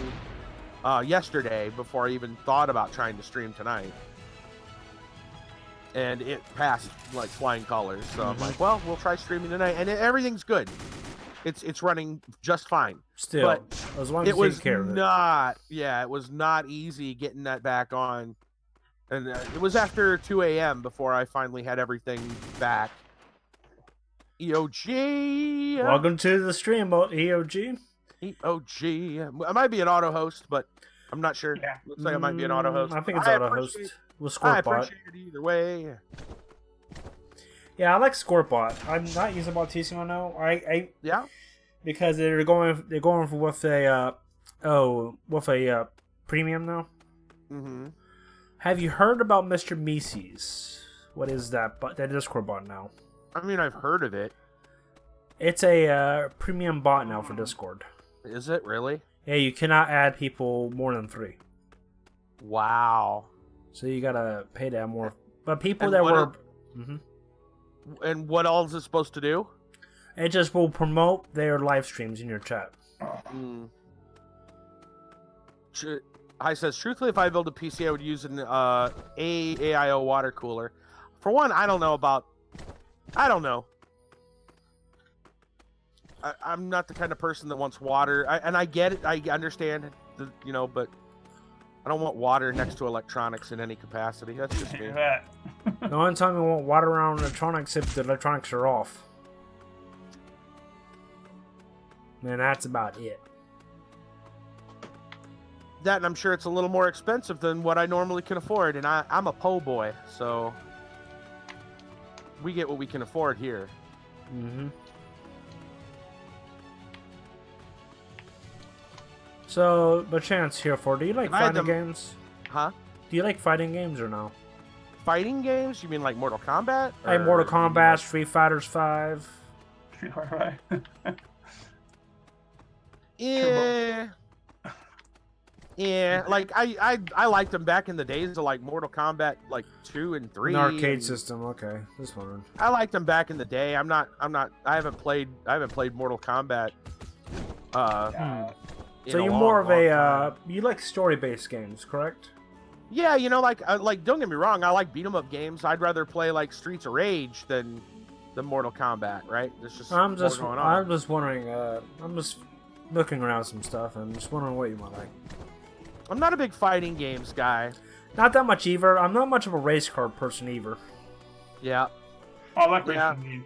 yesterday before I even thought about trying to stream tonight. And it passed like flying colors. So I'm like, well, we'll try streaming tonight, and everything's good. It's running just fine. Still, but as long as it you was take care of it. not. Yeah, it was not easy getting that back on, and it was after 2 a.m. before I finally had everything back. EOG. Welcome to the stream, EOG. EOG. I might be an auto host, but I'm not sure. Yeah. Looks like I might be an auto host. I think it's auto host. With I Squirtbot. appreciate it either way. Yeah, I like Squirtbot. I'm not using about TCMO now. Yeah. Because they're going with a premium now. Mm-hmm. Have you heard about Mr. Mises? What is that? But that Discord bot now. I mean, I've heard of it. It's a premium bot now for Discord. Is it really? Yeah, you cannot add people more than 3. Wow. So you gotta pay that more. But people And that what were, And what else is it supposed to do? it just will promote their live streams in your chat. Mm. I says, truthfully, if I build a PC, I would use an AIO water cooler. For one, I don't know. I'm not the kind of person that wants water. And I get it. I understand, but I don't want water next to electronics in any capacity. That's just me. Hear that. The only time you want water around electronics if the electronics are off. And that's about it. That, and I'm sure it's a little more expensive than what I normally can afford. And I'm a po' boy, so we get what we can afford here. Mm-hmm. So, but Chance here for, do you like fighting games? Huh? Do you like fighting games or no? Fighting games? You mean like Mortal Kombat? Like Mortal Kombat, Street Fighters 5. Right. Yeah. Yeah, like I liked them back in the days of like Mortal Kombat like 2 and 3. An arcade system, okay. This one. I liked them back in the day. I haven't played Mortal Kombat. So you're more of a you like story-based games, correct? Yeah, like don't get me wrong, I like beat 'em up games. I'd rather play like Streets of Rage than the Mortal Kombat, right? There's just I'm just more going on. I'm just wondering. I'm just looking around some stuff and just wondering what you might like. I'm not a big fighting games guy. Not that much either. I'm not much of a race car person either. Yeah. I like Yeah. racing games.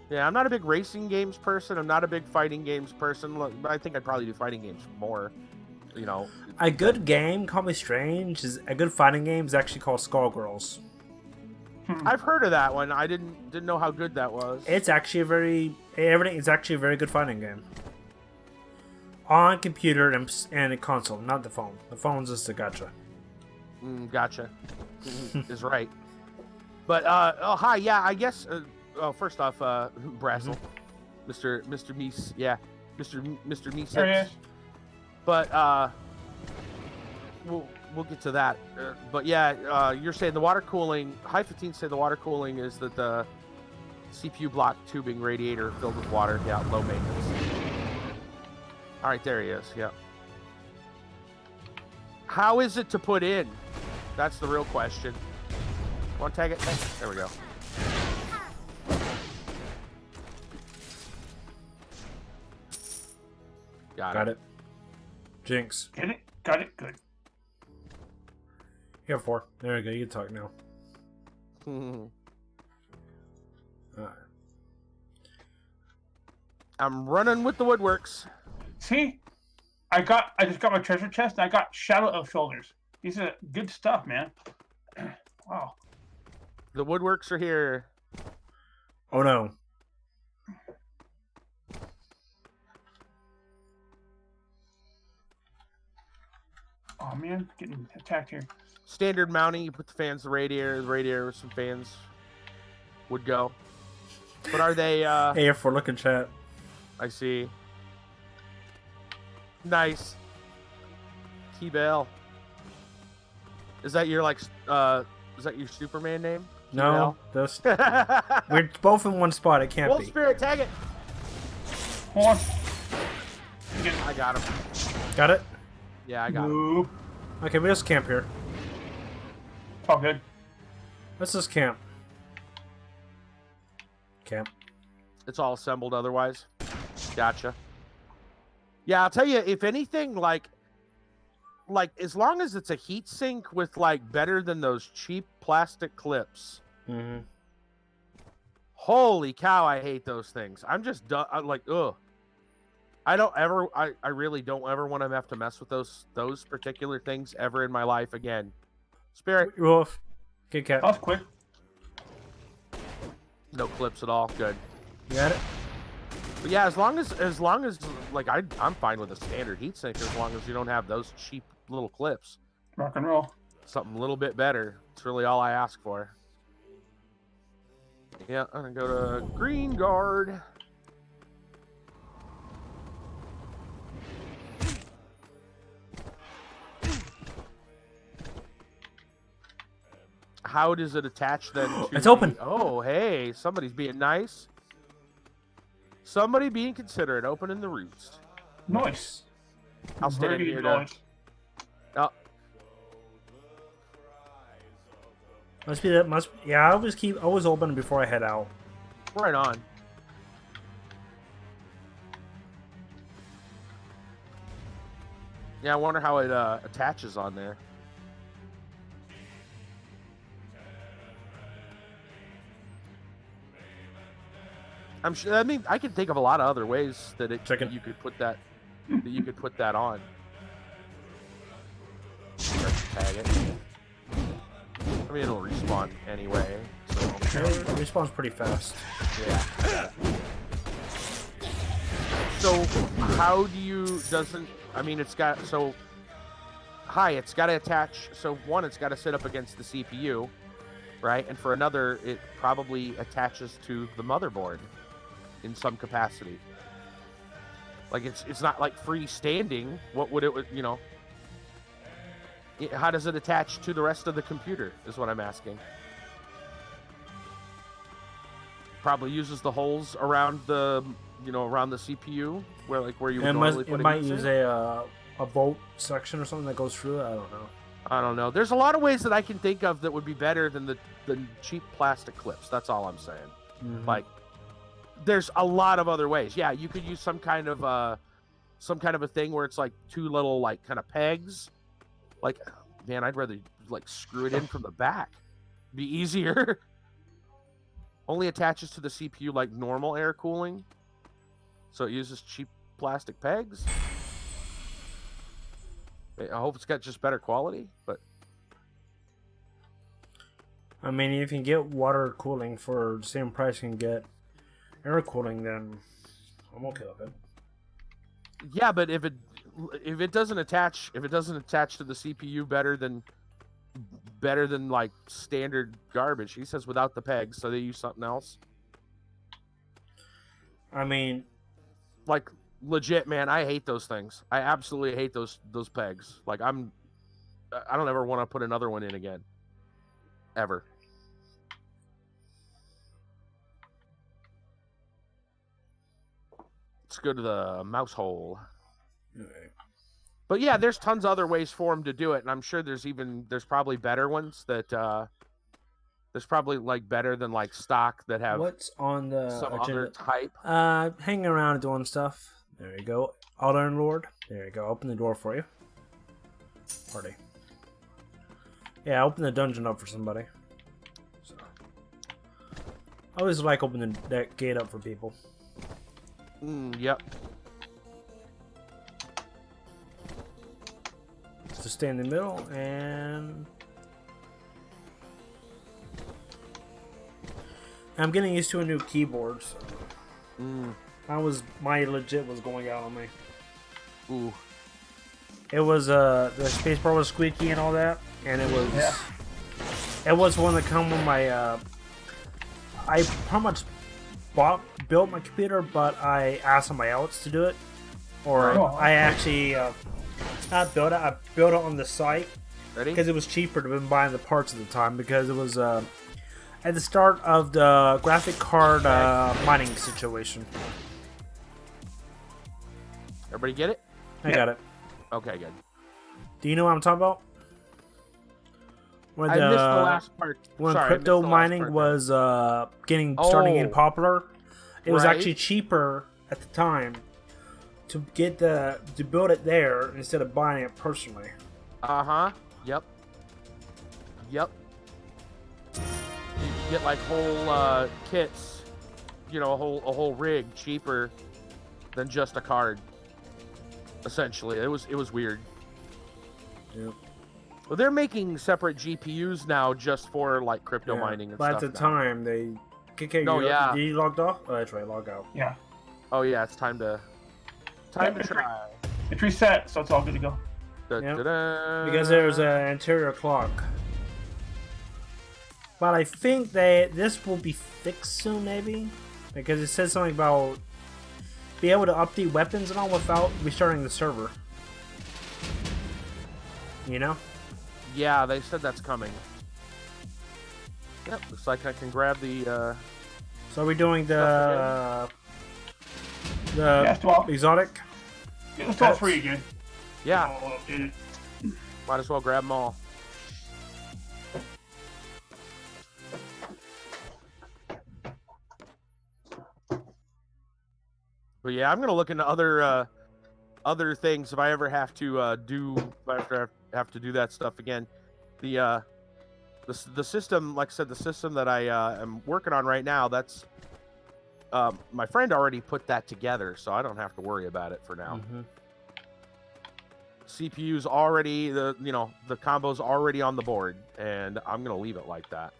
Yeah, I'm not a big racing games person. I'm not a big fighting games person. Look, I think I'd probably do fighting games more. A good game, call me strange, is a good fighting game is actually called Skullgirls. I've heard of that one. I didn't know how good that was. It's actually it's actually a very good fighting game. On computer and a console, not the phone. The phone's just a gotcha. Gotcha. Is right. But hi, yeah, I guess. First off, Brassel, Mr. Meese, yeah, Mr. Meese. There he is. But we'll get to that. But yeah, you're saying the water cooling. High 15 say the water cooling is that the CPU block tubing radiator filled with water. Yeah, low maintenance. All right, there he is. Yeah. How is it to put in? That's the real question. Want to tag it? There we go. Got it. Jinx. Get it? Got it? Good. Here, 4. There we go. You can talk now. I'm running with the woodworks. See, I just got my treasure chest, and I got Shadow of Shoulders. These are good stuff, man. Wow. The woodworks are here. Oh no. Oh man, getting attacked here. Standard mounting, you put the fans, the radiator with some fans would go. But are they, Hey, if we're looking chat. I see. Nice. Key Bell. Is that your, like, is that your Superman name? No, those Key we're both in one spot. It can't Wolf be. Spirit, tag it. Hold on. I got him. Got it. Yeah, I got him. Move. Okay, we just camp here. It's all good. Let's just camp. Camp. It's all assembled otherwise. Gotcha. Yeah, I'll tell you, if anything, like as long as it's a heat sink with like better than those cheap plastic clips. Mm-hmm. Holy cow, I hate those things. I'm just done. I'm like, ugh. I really don't ever want to have to mess with those particular things ever in my life again. Spirit. Wolf. Good cat. That was quick. No clips at all. Good. You got it? But yeah, as long as like I'm fine with a standard heatsink as long as you don't have those cheap little clips. Rock and roll. Something a little bit better. It's really all I ask for. Yeah, I'm gonna go to Green Guard. How does it attach then to It's open. Oh, hey, somebody's being nice. Somebody being considerate, opening the roost. Nice. I'll stand Very here nice. Oh, Must be that. Must. Yeah, I always open before I head out. right on. Yeah, I wonder how it attaches on there. I'm sure. I mean, I can think of a lot of other ways that you could put that on. Tag it. I mean, it'll respawn anyway. So. It respawns pretty fast. Yeah. So how do you I mean, it's got it's got to attach. So one, it's got to sit up against the CPU, right? And for another, it probably attaches to the motherboard in some capacity. Like it's not like freestanding. What would it, how does it attach to the rest of the computer is what I'm asking. Probably uses the holes around the around the CPU where you would normally put it. It might use a bolt section or something that goes through it. I don't know. There's a lot of ways that I can think of that would be better than the cheap plastic clips. That's all I'm saying. Mm-hmm. Like, there's a lot of other ways. Yeah, you could use some kind of a thing where it's like two little like kind of pegs. Like, man, I'd rather like screw it in from the back. Be easier. Only attaches to the CPU like normal air cooling. So it uses cheap plastic pegs. I hope it's got just better quality, but I mean, if you can get water cooling for the same price you can get air cooling, then I'm okay with it. Yeah, but if it doesn't attach to the CPU better than like standard garbage, he says without the pegs, so they use something else. I mean, like legit, man, I hate those things. I absolutely hate those pegs. Like I don't ever want to put another one in again. Ever. Let's go to the mouse hole. okay. But yeah, there's tons of other ways for him to do it, and I'm sure there's probably better ones that there's probably like better than like stock that have What's on the some agenda? other type. Hanging around doing stuff. There you go. Iron Lord. There you go. Open the door for you. Party. Yeah, open the dungeon up for somebody. So, I always like opening that gate up for people. Yep. to stay in the middle, and I'm getting used to a new keyboard. So my legit was going out on me. Ooh. It was the spacebar was squeaky and all that, and it was one that come with my. I pretty much built my computer, but I asked somebody else to do it, or I actually not built it. I built it on the site because it was cheaper to been buying the parts at the time, because it was at the start of the graphic card mining situation. Everybody get it? I got it. Okay, good. Do you know what I'm talking about? When I missed the last part. When Sorry, crypto mining was starting getting popular, it was actually cheaper at the time to build it there instead of buying it personally. Yep. You get like whole kits, a whole rig cheaper than just a card. Essentially, it was weird. Yep. Well, they're making separate GPUs now just for like crypto mining and stuff. But at the time, they. Did you logged off? Oh, that's right, log out. Yeah. Oh yeah, it's time to try. It's reset, so it's all good to go. Because there's an interior clock. But I think this will be fixed soon, maybe, because it says something about be able to update weapons and all without restarting the server. You know? Yeah, they said that's coming. Yep, looks like I can grab the. So are we doing the exotic? Yeah, it's all free again. Yeah. Might as well grab them all. But yeah, I'm gonna look into other things if I ever have to have to do that stuff again. The system, like I said, the system that I am working on right now, that's my friend already put that together, so I don't have to worry about it for now. CPU's already the combo's already on the board, and I'm gonna leave it like that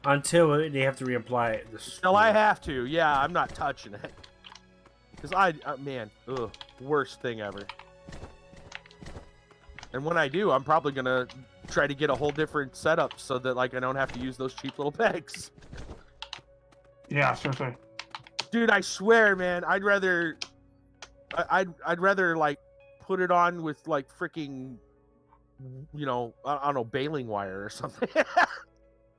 until they have to reapply it. Until I have to, yeah, I'm not touching it. Because worst thing ever. And when I do, I'm probably gonna try to get a whole different setup so that like I don't have to use those cheap little pegs. Yeah, seriously. Dude, I swear, man, I'd rather like put it on with like freaking, I don't know, baling wire or something.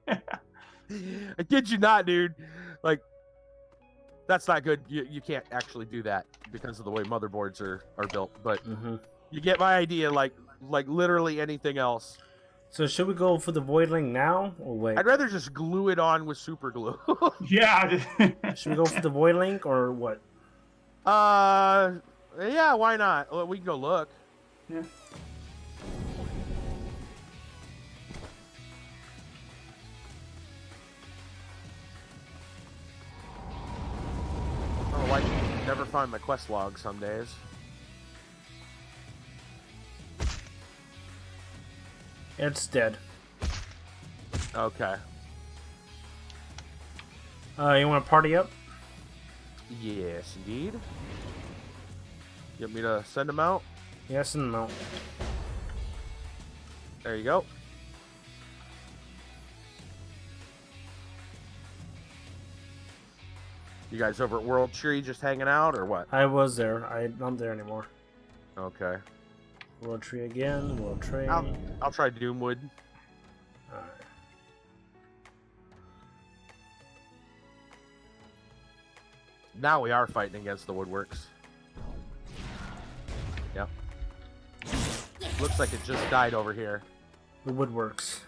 I kid you not, dude. Like, that's not good. You can't actually do that because of the way motherboards are built. But you get my idea. Like literally anything else. So should we go for the void link now or wait? I'd rather just glue it on with super glue. Yeah. Should we go for the void link or what? Yeah. Why not? Well, we can go look. Yeah. I don't know why you never find my quest log some days. It's dead. Okay. You want to party up? Yes, indeed. You want me to send them out? Yes and no. There you go. You guys over at World Tree just hanging out, or what? I was there. I'm not there anymore. Okay. World Tree again. World Tree. I'll try Doomwood. Alright. Now we are fighting against the Woodworks. Yep. Looks like it just died over here. The Woodworks.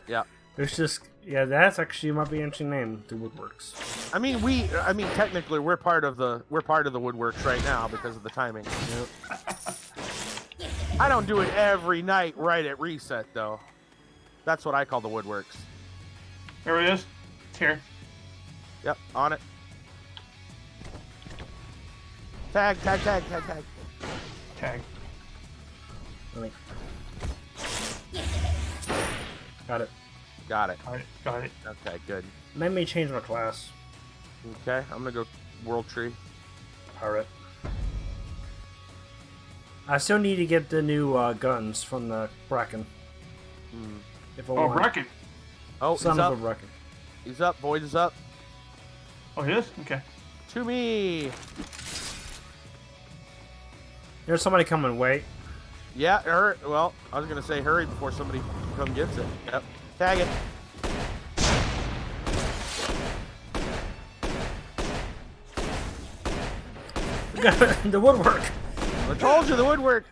Yep. There's just that's actually might be an interesting name. The Woodworks. I mean technically we're part of the Woodworks right now because of the timing. Yep. I don't do it every night right at reset though. That's what I call the Woodworks. There it is. It's here. Yep, on it. Tag. Tag. Like, Got it. Got it. Got it. Okay, good. Let me change my class. Okay, I'm gonna go World Tree. Pirate. I still need to get the new guns from the Bracken. If I Oh, want. Bracken. Oh, Son he's of up. a Bracken. He's up. Void is up. Oh, he is? Okay. To me. There's somebody coming. Wait. Yeah, hurry. Well, I was gonna say hurry before somebody come gets it. Yep. Tag it. The woodwork. I told you the woodwork.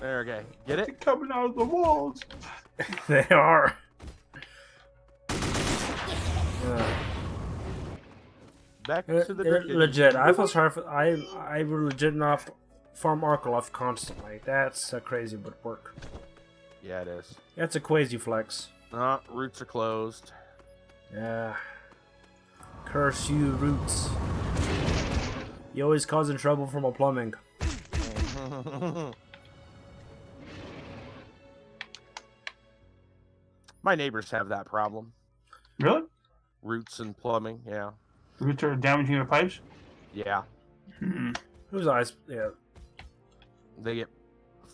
There, okay. Get it? They're coming out of the walls. They are. Back to the drinking. Legit. I feel sorry for. I legit not farm Arcoloth constantly. That's crazy, but work. Yeah, it is. That's a crazy flex. Roots are closed. Yeah. Curse you, roots. You always causing trouble for my plumbing. My neighbors have that problem. Really? Roots and plumbing, yeah. Roots are damaging the pipes? Yeah. Whose eyes? Yeah. They get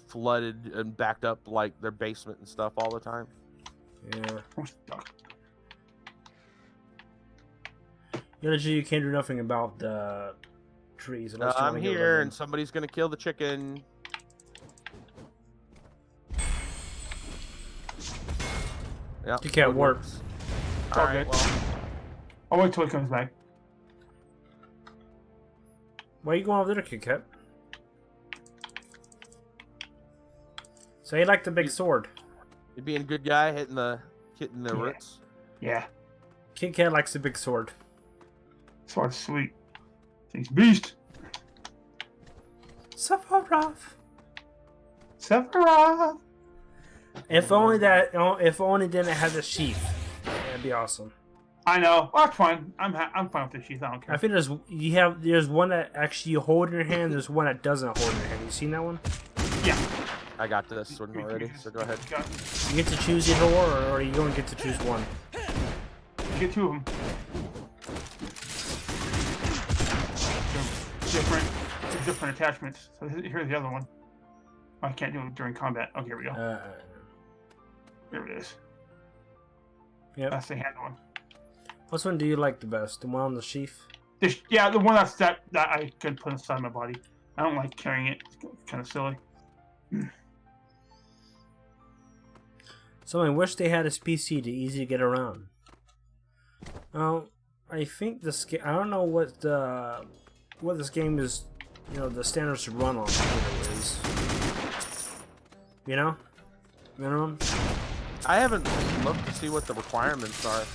flooded and backed up like their basement and stuff all the time. Yeah. I'm stuck. You can't do nothing about the trees. Unless you I'm wanna get rid of here them. and somebody's gonna kill the chicken. Yeah. You can't work. all Alright, good. well. I'll wait till he comes back. Why are you going over there, Kit Kat? So you like the big sword. You being a good guy, hitting the roots. Yeah. Kit Kat likes the big sword. Sword's sweet. Thing's beast. Sephiroth. Sephiroth. If only didn't have the sheath. That'd be awesome. I know. Well, that's fine. I'm fine with the sheath. I don't care. I think there's one that actually you hold in your hand. There's one that doesn't hold in your hand. You seen that one? Yeah. I got this one already, so go ahead. You get to choose either or you don't get to choose one. You get two of them. Different attachments. So here's the other one. Oh, I can't do it during combat. Oh, here we go. Here it is. Yep. That's the handle one. Which one do you like the best? The one on the sheath? Yeah, the one that I can put inside my body. I don't like carrying it. It's kind of silly. So I wish they had a PC to easy to get around. Well, I think this game. I don't know what this game is. The standards to run on is. Minimum. I haven't looked to see what the requirements are.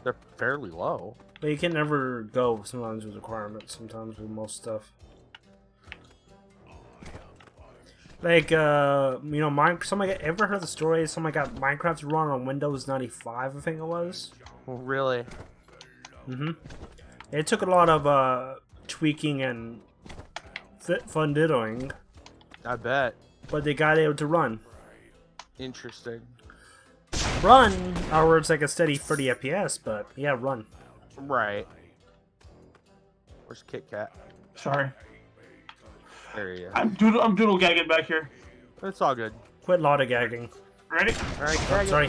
They're fairly low. But you can never go sometimes with requirements. Sometimes with most stuff. Like somebody ever heard the story? Somebody got Minecraft to run on Windows 95, I think it was. Well, really? It took a lot of tweaking and fun diddling, I bet. but they got it to run. Interesting. Run, or it's like a steady 30 FPS, but yeah, run. Right. Where's Kit Kat? Sorry. There he is. I'm doodle gagging back here. It's all good. Quit lollygagging. Ready? All right, Oh, sorry.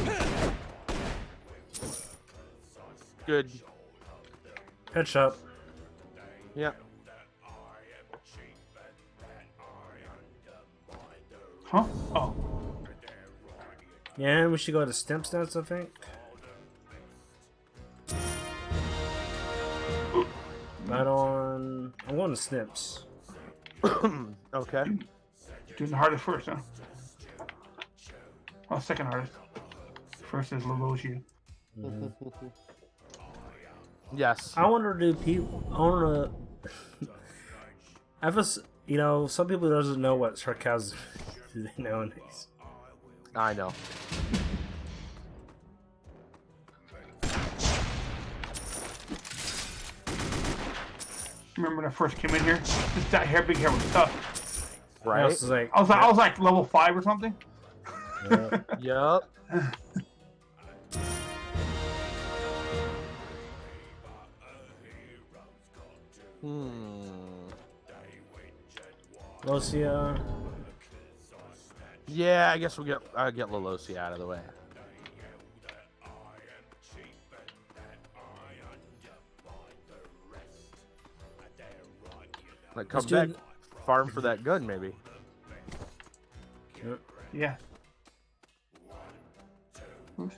Good. Headshot. Yeah. Huh? Oh. Yeah, we should go to Stimps Nets, I think. I'm going to Snips. Okay. Doing the hardest first, huh? Well, second hardest. First is Lavosia. Yes. I want to do people. I want to. I was, some people doesn't know what sarcasm is nowadays. I know. Remember when I first came in here? That big hair was tough. Right. I was like, I was like level 5 or something. Yup. Lucia. Yeah, I guess we'll get Lolosi out of the way. Like come Let's back, do farm for that gun, maybe. Yeah. Oops.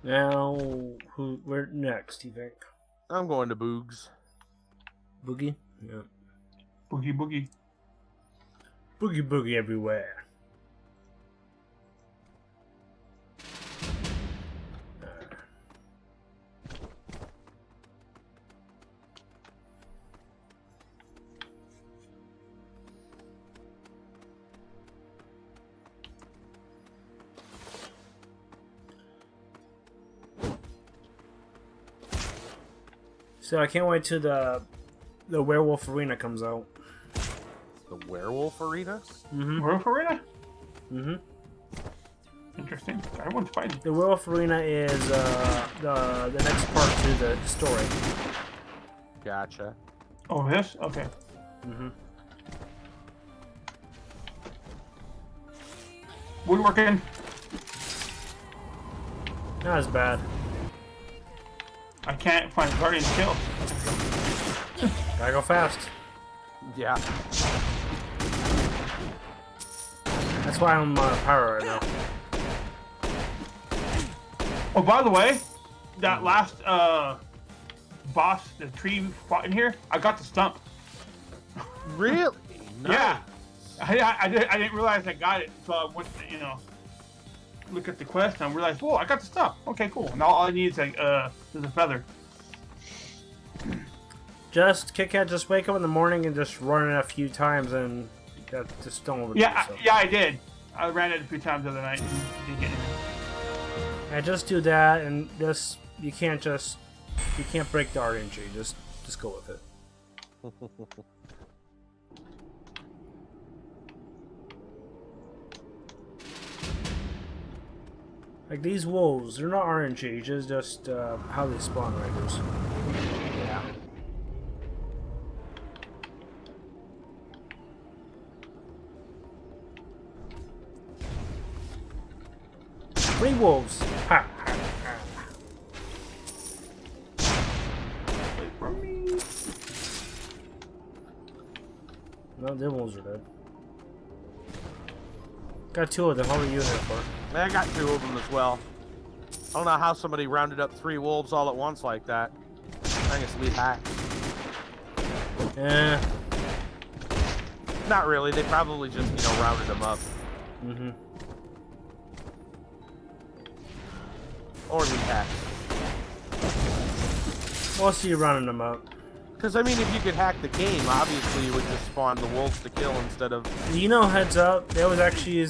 Now, where next, you think? I'm going to Boogs. Boogie? Yeah. Boogie boogie. Boogie boogie everywhere. So I can't wait till the werewolf arena comes out. The werewolf arena? Mm-hmm. Werewolf Arena? Mm-hmm. Interesting. Everyone's fighting. The werewolf arena is the next part to the story. Gotcha. Oh, this? Okay. Mm-hmm. Woodworking. Not as bad. I can't find Guardian's kill. Gotta go fast. Yeah. That's why I'm power right now. Oh, by the way, that last boss, the tree fought in here, I got the stump. Really? Yeah. I didn't realize I got it, so I went to, look at the quest and I realized, whoa, I got the stump. Okay, cool. Now all I need is is a feather. Just just wake up in the morning and just run it a few times and just don't overdo Yeah, it. yeah, I did. I ran it a few times the other night and didn't get anything. And just do that, and just you can't break the RNG. Just go with it. Like these wolves, they're not RNG. Just how they spawn raiders. Yeah. Free wolves. Ha, ha, ha. Wait for me. No, the wolves are dead. Got two of them. How are you in there for? I got two of them as well. I don't know how somebody rounded up 3 wolves all at once like that. I think it's lead hack. Yeah. Not really. They probably just, rounded them up. Mm-hmm. Or lead hack. We'll see you running them up. Because, I mean, if you could hack the game, obviously you would just spawn the wolves to kill instead of... Heads up, there was actually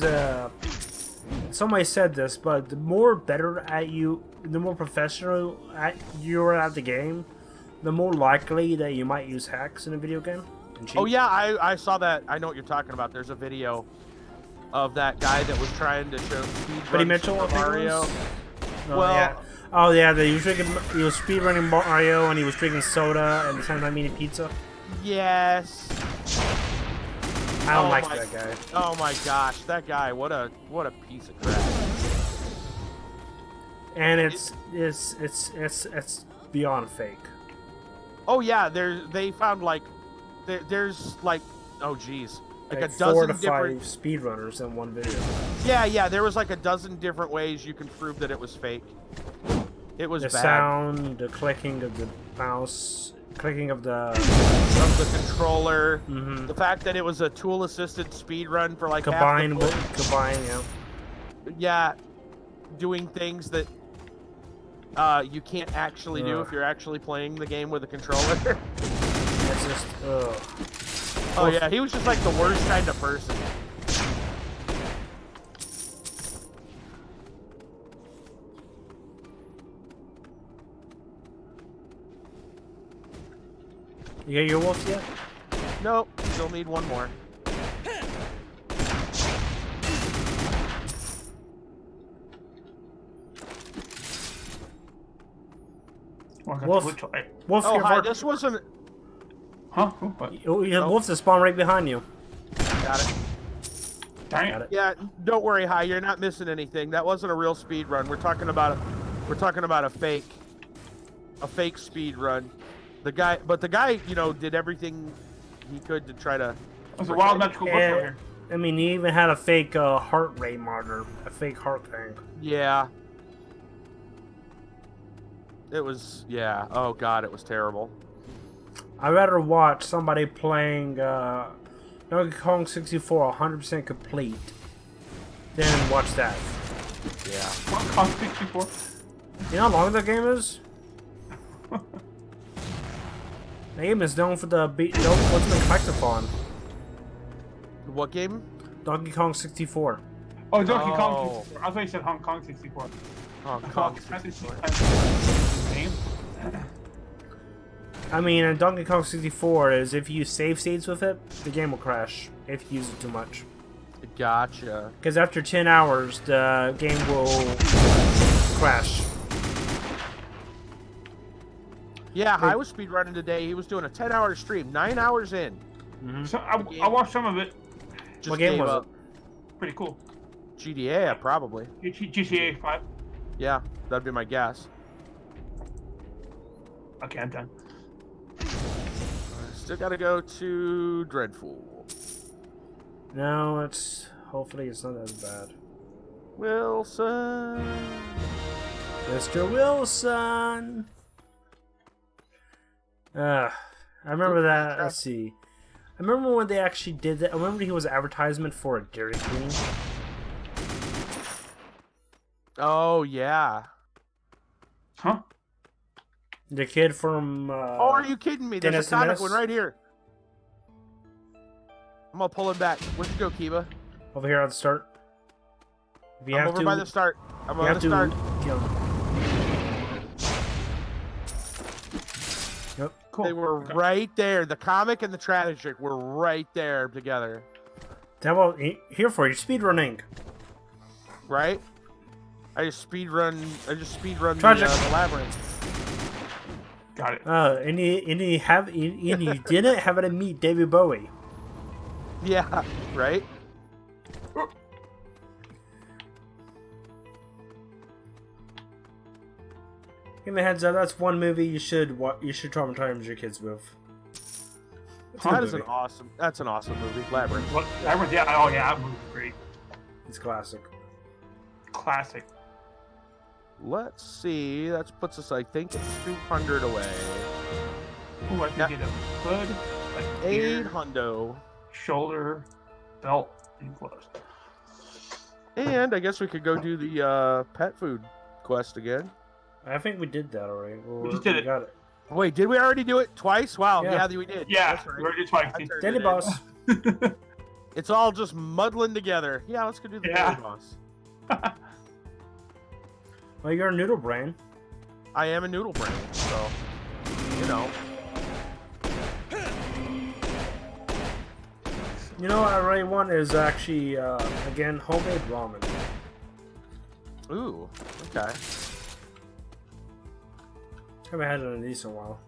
somebody said this, but the more better at you, the more professional you are at the game, the more likely that you might use hacks in a video game. Oh yeah, I saw that. I know what you're talking about. There's a video of that guy that was trying to show speedrun Super Mario. Oh, Well, yeah. Oh yeah, he was speedrunning Mario and he was drinking soda and at the same time eating pizza. Yes. I don't like that guy. Oh my gosh, that guy! What a piece of crap. And it's beyond fake. Oh yeah, they found there's oh geez, like a 4 to dozen 5 different speedrunners in one video. Yeah, there was like a dozen different ways you can prove that it was fake. It was the bad. sound, the clicking of the mouse, clicking of the controller, mm-hmm. the fact that it was a tool-assisted speed run for like combined half the with yeah. Yeah, doing things that you can't actually do if you're actually playing the game with a controller. It's just, Oh yeah, he was just like the worst kind of person. You got your wolves yet? Nope, still need one more. Wolf. Wolf, Oh, your hi, mark. this wasn't... Huh? What? Wolf's a spawn right behind you. Got it. Dang Got it. it. Yeah, don't worry, Hi, you're not missing anything. That wasn't a real speed run. We're talking about a fake speed run. The guy, you know, did everything he could to try to. There's a wild magical book over here. I mean, he even had a fake heart rate monitor, a fake heart thing. Yeah. It was, yeah. Oh god, it was terrible. I'd rather watch somebody playing Donkey Kong 64 100% complete than watch that. Yeah. Kong 64. You know how long that game is? The game is known for the ultimate collectathon. What game? Donkey Kong 64. Oh, Donkey Kong 64. I thought you said Hong Kong 64. Hong Kong. Name? I mean, in Donkey Kong 64 is if you save states with it, the game will crash if you use it too much. Gotcha. Because after 10 hours, the game will crash. Yeah, I was speedrunning today. He was doing a 10-hour stream, 9 hours in. Mm-hmm. So I watched some of it. Just What game gave was up. Pretty cool. GTA, probably. GTA 5. Yeah, that'd be my guess. Okay, I'm done. Still gotta go to Dreadful. No, hopefully it's not as bad. Wilson. Mr. Wilson. I remember that. Let's see. I remember when they actually did that. I remember he was an advertisement for a Dairy Queen. Oh yeah. Huh? The kid from. Oh, are you kidding me? There's Dennis a comic Menace? one right here. I'm gonna pull it back. Where'd you go, Kiba? Over here at the start. If you I'm have over to, by the start. I'm you on have the to start. kill him. Yep. Cool. They were right there. The comic and the tragic were right there together. How about here for you? Speedrunning. Right? I just speedrun the Tragic. labyrinth. Got it. And you didn't have to meet David Bowie. Yeah, right? Give me a heads up. That's one movie you should traumatize your kids with. It's a good That's an awesome movie. Labyrinth. What? Labyrinth? Yeah. Oh, yeah. That movie's great. It's classic. Classic. Let's see. That puts us, I think, at 200 away. Ooh, I can get a hood, like 8 ear, hundo. shoulder, belt, and gloves. And I guess we could go do the pet food quest again. I think we did that already. We just did it. Got it. Wait, did we already do it twice? Wow, Yeah. yeah we did. Yeah, That's right. we already did twice. I turned Daily it in. boss. It's all just muddling together. Yeah, let's go do the Yeah. daily boss. Well, you're a noodle brain. I am a noodle brain, so you know. You know what I really want is actually again homemade ramen. Ooh, okay. Haven't had it in a decent while.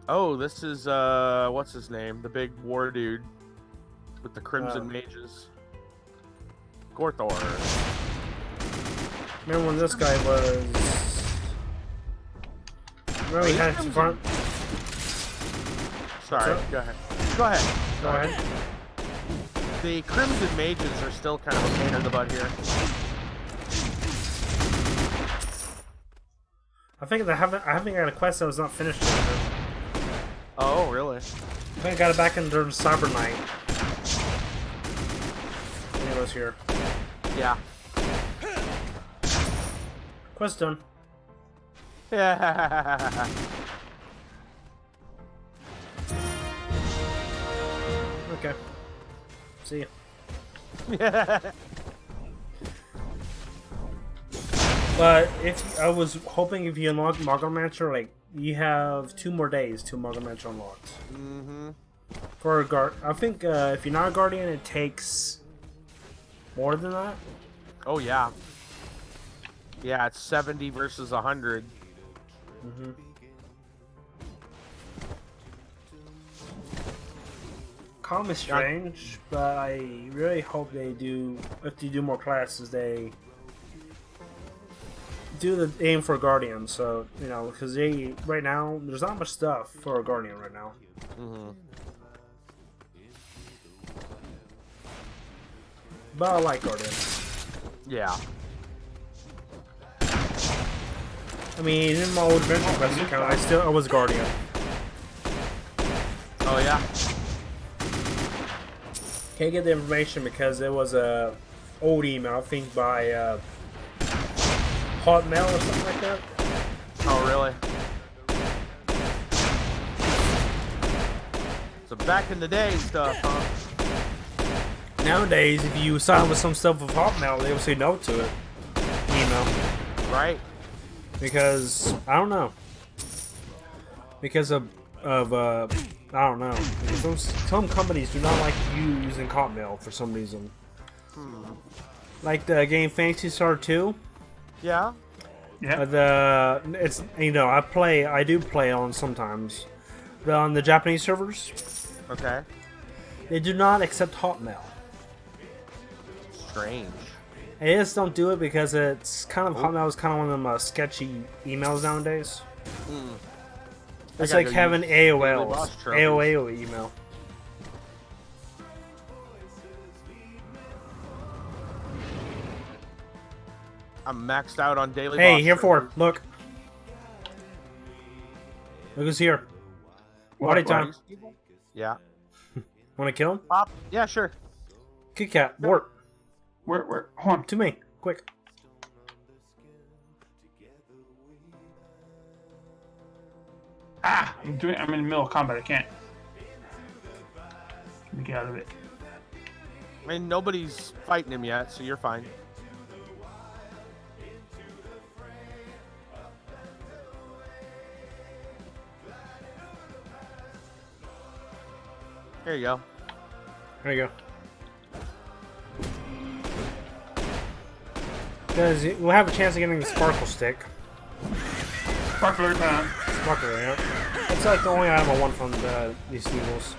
Oh, this is what's his name? The big war dude with the crimson mages. Gorthor. Remember when this guy was? Remember he had some fun. Sorry, What's up? go ahead. Go ahead. Go ahead. The crimson mages are still kind of a pain in the butt here. I think I haven't got a quest that was not finished yet. Oh, really? I think I got it back in during Cyber Night. When he was here. Yeah. Quest done. Yeah. Okay. See ya. But if I was hoping if you unlock Margomancer, like you have 2 more days to Margomancer unlocked. Mm-hmm. For a guard, I think if you're not a guardian, it takes more than that. Oh yeah. Yeah, it's 70 versus 100. Mm-hmm. Calm is strange, but I really hope they do. If they do more classes, they do the aim for guardian. So you know, because they right now there's not much stuff for a guardian right now. Mm-hmm. But I like guardian. Yeah. I mean, in my old AdventureQuest account, I was guardian. Oh yeah. Can't get the information because it was a old email, I think by Hotmail or something like that. Oh really? So back in the day stuff, huh? Nowadays, if you sign with some stuff with Hotmail, they will say no to it. Email. Right. Because, I don't know. Because of I don't know. Some companies do not like you using Hotmail for some reason. Like the game Fantasy Star 2. Yeah. Yeah. It's, you know, I do play on sometimes. But on the Japanese servers, Okay. they do not accept Hotmail. Strange. They just don't do it because it's kind of Hotmail is kind of one of them sketchy emails nowadays. It's like having AOL email. I'm maxed out on daily. Hey, boss here for servers. look. Look who's here. What? Party time. Yeah. Want to kill him? Pop. Yeah, sure. Kit Kat, Wart, Where? Hold on. to me, quick. Ah! I'm in the middle of combat. I can't. Let me get out of it. I mean, nobody's fighting him yet, so you're fine. There you go. There you go. Because we'll have a chance of getting the sparkle stick. Sparkler time. Sparkler, yeah. That's like the only item I want from these Eagles.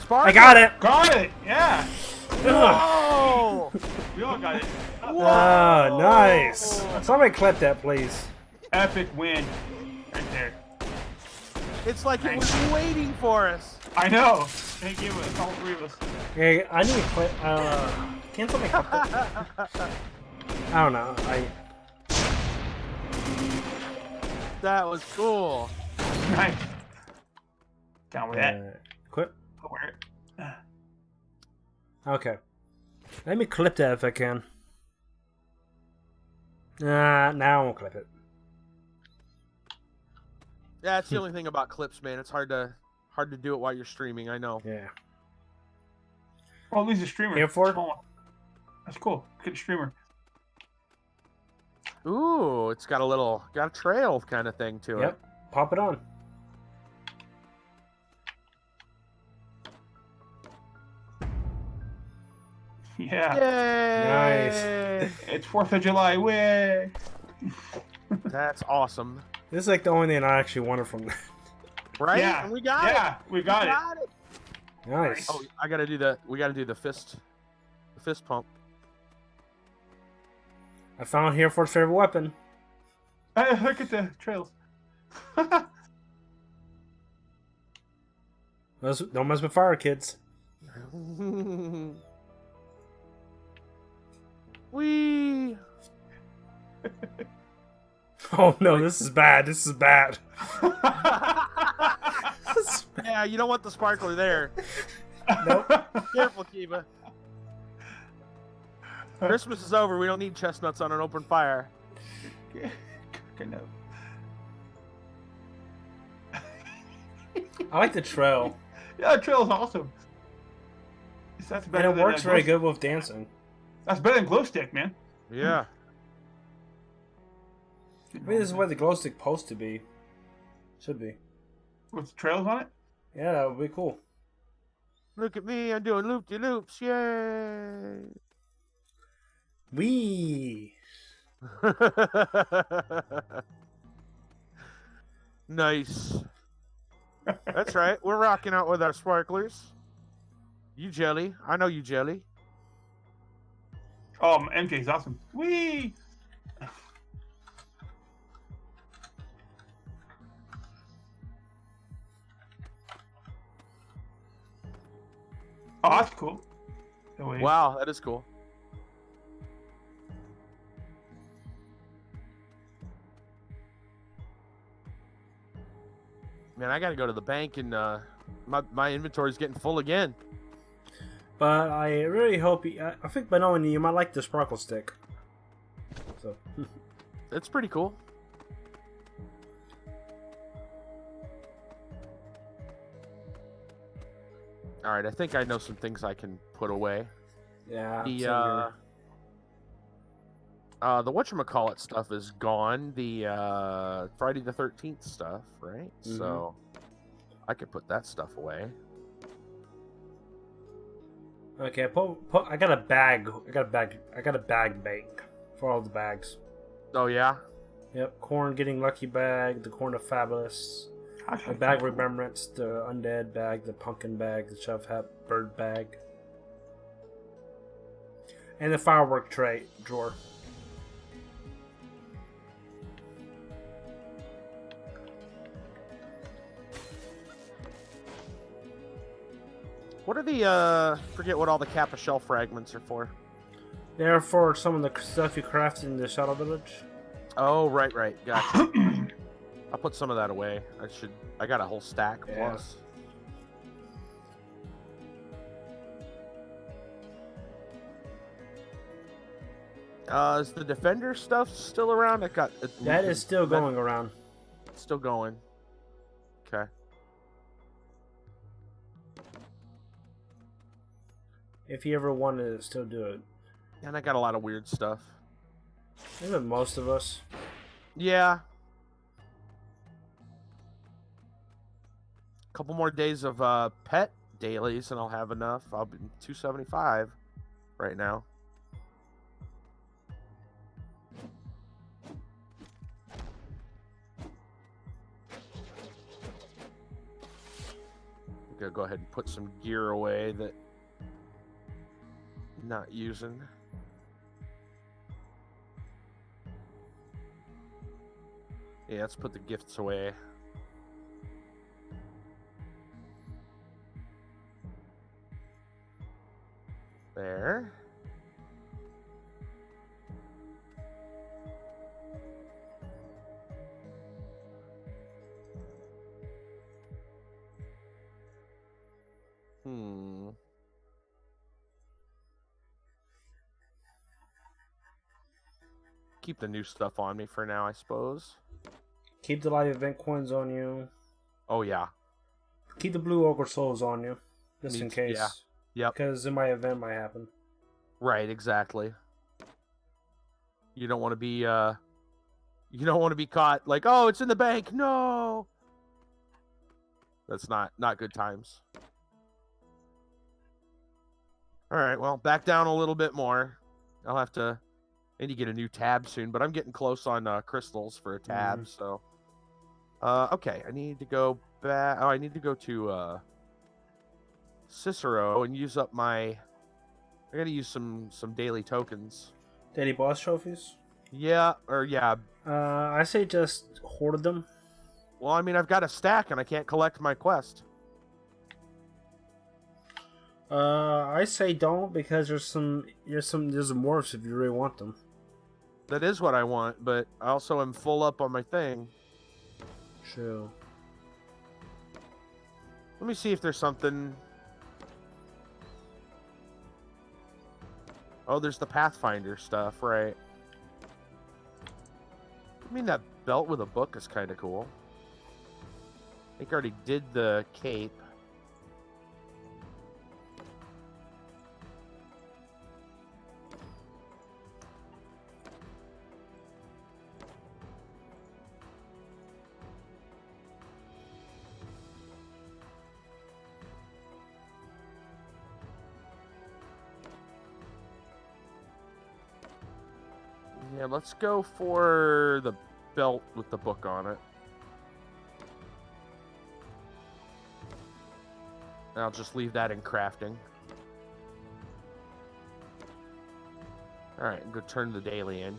Spark. I got it! Got it! Yeah! Oh! We all got it. Ah, nice. Somebody clip that, please. Epic win. Right there. It's like it was waiting for us. I know. They gave us all 3 of us. Hey, I need to clip. Can't somebody clip that? I don't know. That was cool. Nice. Down with that. Quit. I'll wear it. Okay. Let me clip that if I can. Now I won't clip it. Yeah, it's the only thing about clips, man. It's hard to do it while you're streaming. I know. Yeah. Well, at least a streamer. Here for it? That's cool. Good streamer. Ooh, it's got a trail kind of thing to it. Yep. Pop it on. Yeah. Yay! Nice. It's 4th of July. Way. That's awesome. This is like the only thing I actually wanted from that. Right? Yeah. And we got it. Yeah, we got it. Nice. Oh, we gotta do the fist pump. I found Hereford's favorite weapon. Look at the trails. Don't mess with fire, kids. Wee. Oh no, this is bad. This is bad. Yeah, you don't want the sparkler there. Nope. Careful, Kiva. Christmas is over. We don't need chestnuts on an open fire. Okay, no. I like the trail. Yeah, the trail is awesome. That's And better it than works very good with dancing. That's better than glow stick, man. Yeah. I mean, this is where the glow stick supposed to be. Should be. With trails on it? Yeah, that would be cool. Look at me. I'm doing loop-de-loops. Yay. Wee. Nice. That's right. We're rocking out with our sparklers. You jelly. I know you jelly. Oh, MJ's awesome. Whee! Oh, that's cool. No way. Wow, that is cool. Man, I gotta go to the bank and my inventory's getting full again. But I really hope I think by knowing you might like the sparkle stick. So. It's pretty cool. All right, I think I know some things I can put away. Yeah. The whatchamacallit stuff is gone. The Friday the 13th stuff, right? Mhm. So I could put that stuff away. Okay, I got a bag. I got a bag bank for all the bags. Oh yeah. Yep, corn getting lucky bag, the corn of fabulous, the bag of remembrance, the undead bag, the pumpkin bag, the shove hat bird bag, and the firework tray drawer. What are the forget what all the Kappa shell fragments are for? They're for some of the stuff you crafted in the Shadow Village. Oh, right, gotcha. I'll put some of that away. I got a whole stack Yeah. plus. Is the Defender stuff still around? That is still going around. Still going. Okay. If you ever wanted to still do it. And I got a lot of weird stuff. Even most of us. Yeah. Couple more days of pet dailies and I'll have enough. I'll be 275 right now. I'm gonna go ahead and put some gear away that I'm not using. Yeah, let's put the gifts away. There. Keep the new stuff on me for now, I suppose. Keep the live event coins on you. Oh, yeah. Keep the blue ogre souls on you. Just Me in too, case. yeah. Yep. Because in my event might happen. Right, exactly. You don't want to be you don't want to be caught like, oh, it's in the bank. No. That's not good times. All right, well, back down a little bit more. I'll have to I need to get a new tab soon, but I'm getting close on crystals for a tab, so okay, I need to go back. Oh, I need to go to Cicero and use up my I gotta use some daily tokens. Daily boss trophies? Yeah, or yeah. I say just hoard them. Well, I mean, I've got a stack and I can't collect my quest. I say don't because there's some morphs if you really want them. That is what I want, but I also am full up on my thing. True. Let me see if there's something. Oh, there's the Pathfinder stuff, right? I mean, that belt with a book is kind of cool. I think I already did the cape. Yeah, let's go for the belt with the book on it. And I'll just leave that in crafting. Alright, go turn the daily in.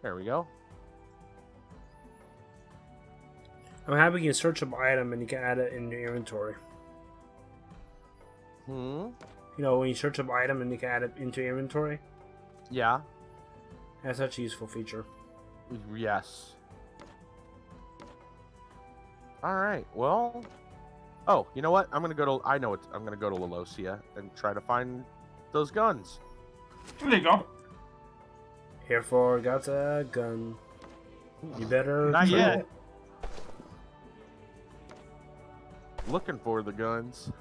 There we go. I'm happy you can search up item and you can add it in your inventory. Hmm? You know, when you search up item and you can add it into your inventory, Yeah. that's such a useful feature. Yes. Alright, well... Oh, you know what? I'm gonna go to... I know it. I'm gonna go to Lolosia and try to find those guns. There you go. Herefore, got a gun. You better... Not try yet. it. Looking for the guns.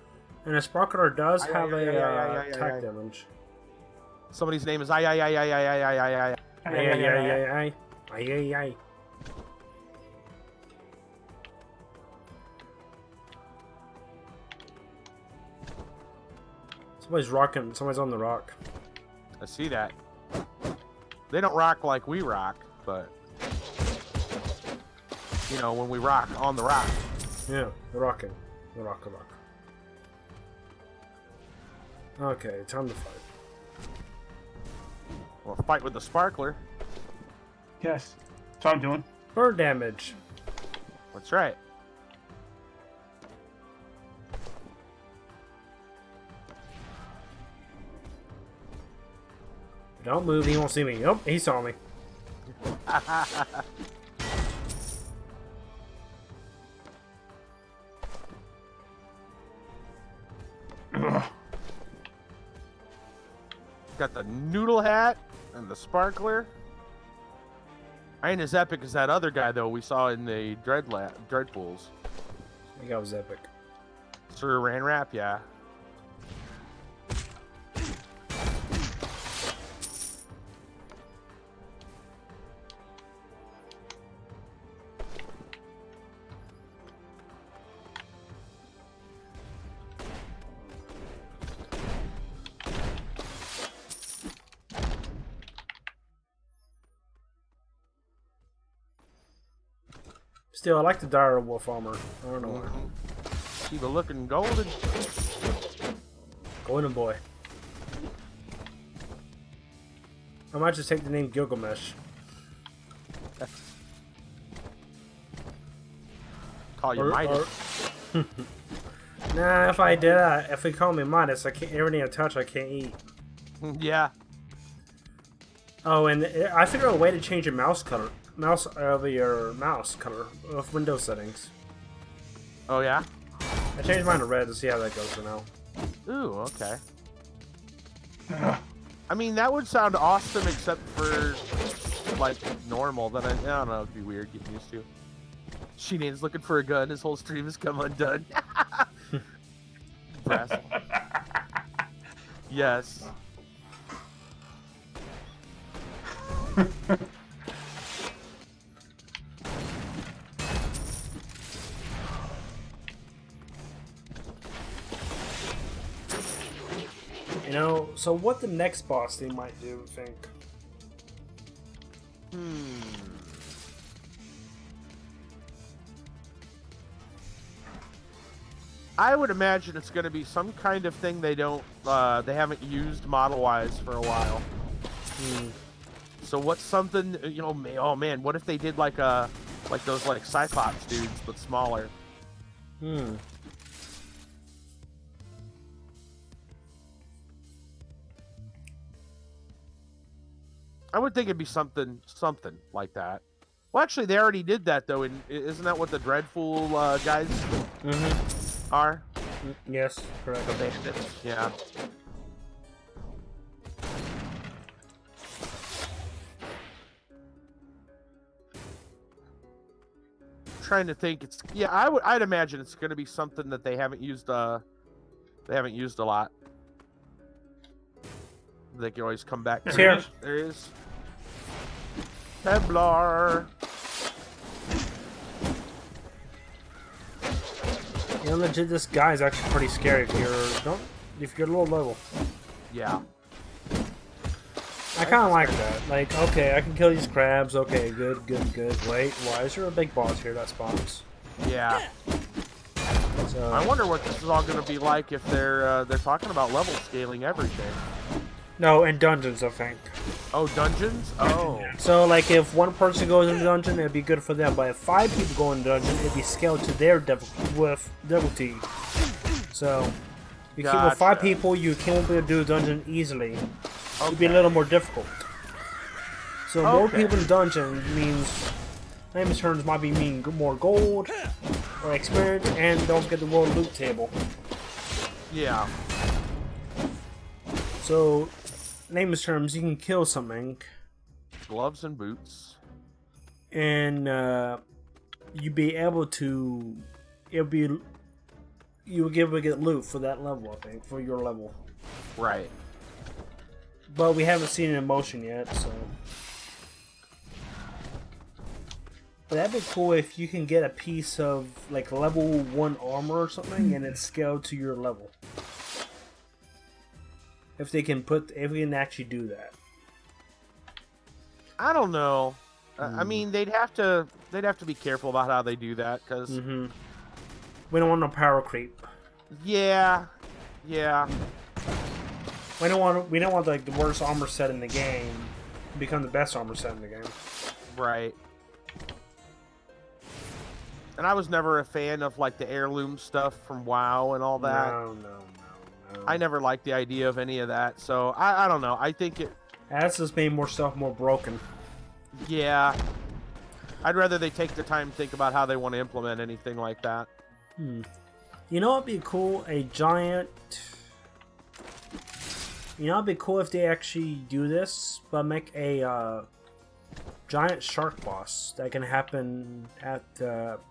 And a sparkler does Aye, have aye, a aye, aye, aye, attack aye. damage. Somebody's name is I. Aye. Somebody's rocking. Somebody's on the rock. I see that. They don't rock like we rock, but you know, when we rock on the rock. Yeah, they're rocking. The rock. Okay, time to fight. We'll fight with the sparkler. Yes. That's what I'm doing. Bird damage. That's right. Don't move, he won't see me. Nope, he saw me. Got the noodle hat and the sparkler. I ain't as epic as that other guy though we saw in the dread pools. I think I was epic. Sir Ranrap, yeah. Still, I like the dire wolf armor. I don't know why. Keep it looking golden. Golden boy. I might just take the name Gilgamesh. Call you Midas. Nah, if I did that, if they call me Midas, I can't. Everything I touch, I can't eat. Yeah. Oh, and I figured out a way to change your mouse color. Mouse color of Windows settings. Oh yeah. I changed mine to red to see how that goes for now. Ooh, okay. I mean, that would sound awesome, except for like normal. Then I don't know, it'd be weird getting used to. Sheenan's looking for a gun. His whole stream has come undone. Brass. Yes. You know, so what the next boss they might do, I think. I would imagine it's going to be some kind of thing they haven't used model-wise for a while. So what's something, you know, oh man, what if they did like those like Cyclops dudes, but smaller? I would think it'd be something like that. Well, actually, they already did that though. Isn't that what the Dreadful guys are? Yes, correct. The bandits. Yeah. Trying to think. I'd imagine it's going to be something that they haven't used. They haven't used a lot. They can always come back to. Here. There it is. Kevlar. You know, legit, this guy is actually pretty scary if you're low level. Yeah. I kind of like that. Like, okay, I can kill these crabs. Okay, good. Wait, why is there a big boss here that spawns? Yeah. So, I wonder what this is all going to be like if they're talking about level scaling everything. no, in dungeons, I think. Oh, dungeons? Oh. So, like, if one person goes in the dungeon, it'd be good for them. But if 5 people go in the dungeon, it'd be scaled to their difficulty. So, you keep with 5 Gotcha. people, you can't be able to do a dungeon easily. It'd be a Okay. little more difficult. So, more Okay. people in the dungeon means famous turns might be mean more gold or experience, and don't forget the world loot table. Yeah. So, layman's terms, you can kill something, Gloves and boots. and you'd be able to. You would be able to get loot for that level, I think, for your level. Right. But we haven't seen it in motion yet, so. But that'd be cool if you can get a piece of like level 1 armor or something, and it's scaled to your level. If we can actually do that. I don't know. I Hmm. mean, they'd have to be careful about how they do that because We don't want no power creep. yeah. We don't want like the worst armor set in the game to become the best armor set in the game. Right. And I was never a fan of like the heirloom stuff from WoW and all that. No. I never liked the idea of any of that. So I don't know. I think it. That's just made more stuff more broken. Yeah. I'd rather they take the time to think about how they want to implement anything like that. You know what'd be cool? A giant. You know, it'd be cool if they actually do this, but make a giant shark boss that can happen at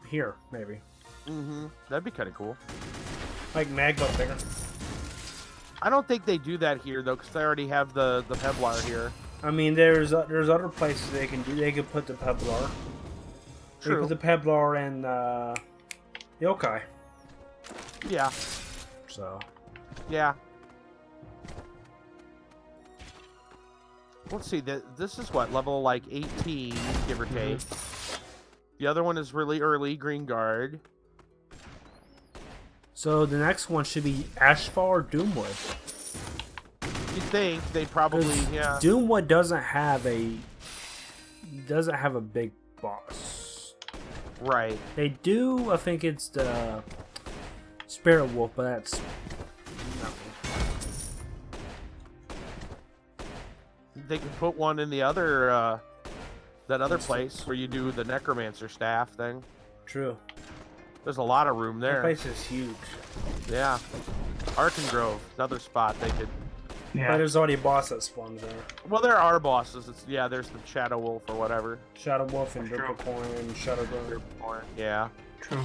here, maybe. That'd be kind of cool. Like Mag, but bigger. I don't think they do that here though, because they already have the Kevlar here. I mean, there's other places they can do. They can put the Peblar. They True. put the Peblar and the Yokai. Yeah. So. Yeah. Let's see. This is what, level like 18, give or take. The other one is really early, Green Guard. So the next one should be Ashfall or Doomwood. You'd think they'd probably, 'Cause yeah. Doomwood doesn't have a big boss. Right. They do. I think it's the Spirit Wolf, but that's nothing. They could put one in the other, that other place where you do the Necromancer staff thing. True. There's a lot of room That there. place is huge. Yeah. Arkengrove, another spot they could. But Yeah. there's already a boss that spawns there. Well, there are bosses. There's the Shadow Wolf or whatever. Shadow Wolf and True. Rippercorn and Shadow Gun. Yeah. True.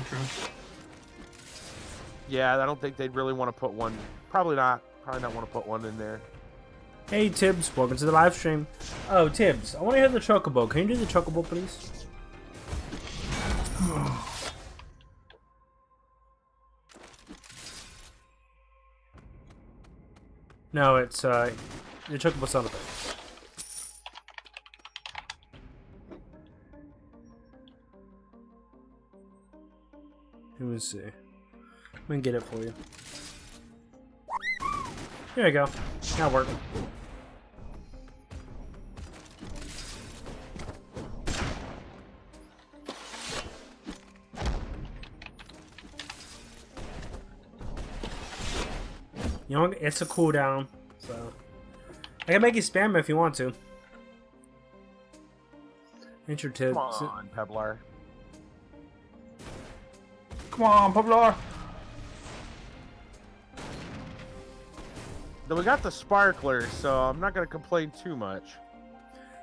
Yeah, I don't think they'd really want to put one. Probably not want to put one in there. Hey Tibbs, welcome to the live stream. Oh Tibbs, I want to hear the Chocobo. Can you do the Chocobo, please? No, it's the Chocobo sound effect. Let me see. Let me get it for you. There you go. Now working. You know, it's a cooldown, so I can make you spam it if you want to. Enter Tibbs. Come on, Peblar. Come on, Pablo. Then we got the sparkler, so I'm not gonna complain too much.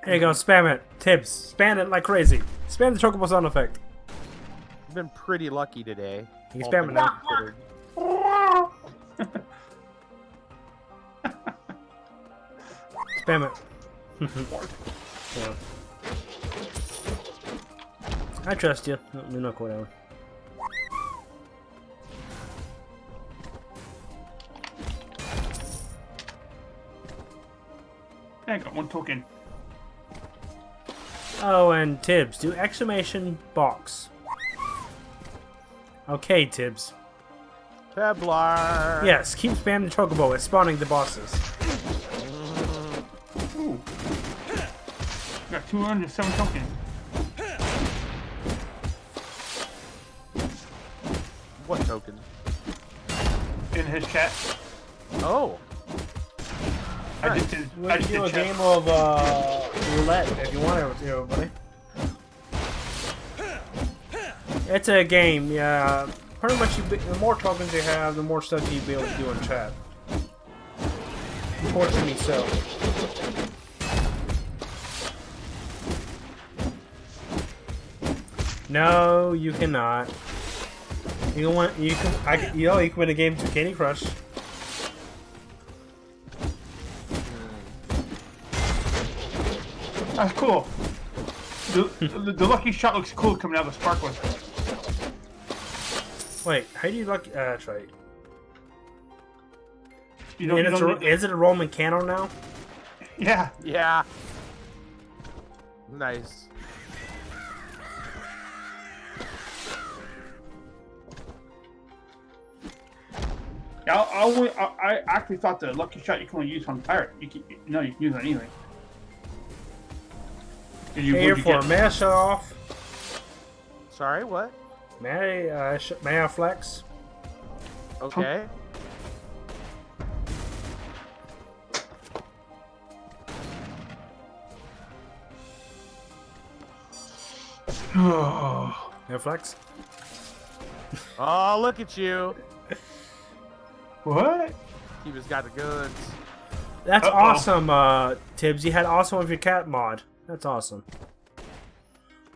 There you go, spam it. Tibbs, spam it like crazy. Spam the chocobo sound effect. I've been pretty lucky today. You can all spam it things now. considered. Spam it. Yeah. I trust you. No, no, cool down. I got 1 token. Oh, and Tibbs, do exclamation box. Okay, Tibbs. Peblar. Yes, keep spamming the chocobo. It's spawning the bosses. Ooh. Got 207 tokens. What token? In his chat. Oh. I just did. We I can just do a did chat. game of roulette if you want to, everybody. It's a game, yeah. Pretty much, the more tokens you have, the more stuff you'll be able to do in chat. Unfortunately, so. No, you cannot. You can win. You can. You can win a game to Candy Crush. That's cool. The lucky shot looks cool coming out of the sparkler. Wait, how do you lucky? That's right. You know, Is it a Roman candle now? yeah. Yeah. Nice. I actually thought the lucky shot you can only use on pirate. You can use it on anything. Here for may I shut off? Sorry, what? May I flex? Okay. May I flex? Oh, look at you. What? He was got the goods. That's awesome, Tibbs. You had awesome with your cat mod. That's awesome.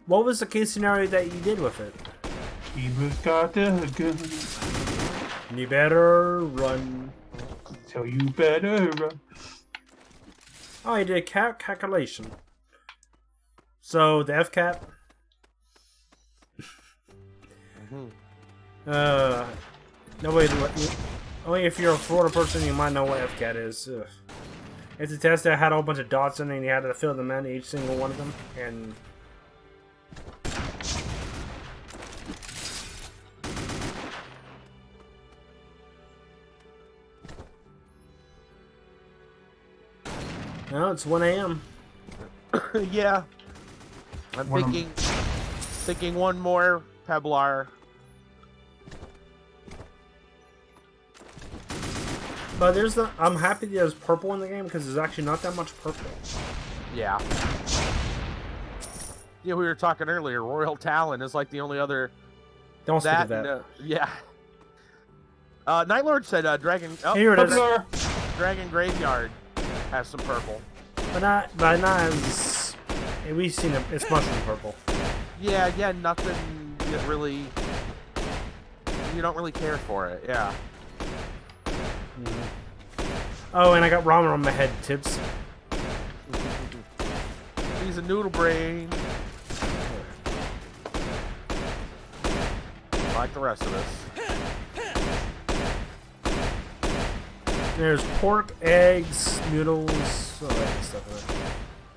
What was the case scenario that you did with it? He was got the gun. You better run. So you better run. Oh, you did a cat calculation. So the FCAT. Nobody. Only if you're a Florida person, you might know what FCAT is. Ugh. It's a test that had a whole bunch of dots in it, and you had to fill them in, each single one of them, and. No, it's 1 a.m. Yeah. I'm thinking one more Peblar. But there's the. I'm happy there's purple in the game because there's actually not that much purple. Yeah. Yeah, we were talking earlier. Royal Talon is like the only other. Don't speak of that. that. Yeah. Night Lord said Dragon. Oh, Here it is. Dragon Graveyard has some purple. But not as. We've seen it. It's mushroom purple. Yeah, nothing that really. You don't really care for it. Yeah. Oh, and I got ramen on my head, Tibbs. He's a noodle brain. Like the rest of us. There's pork, eggs, noodles, all that stuff in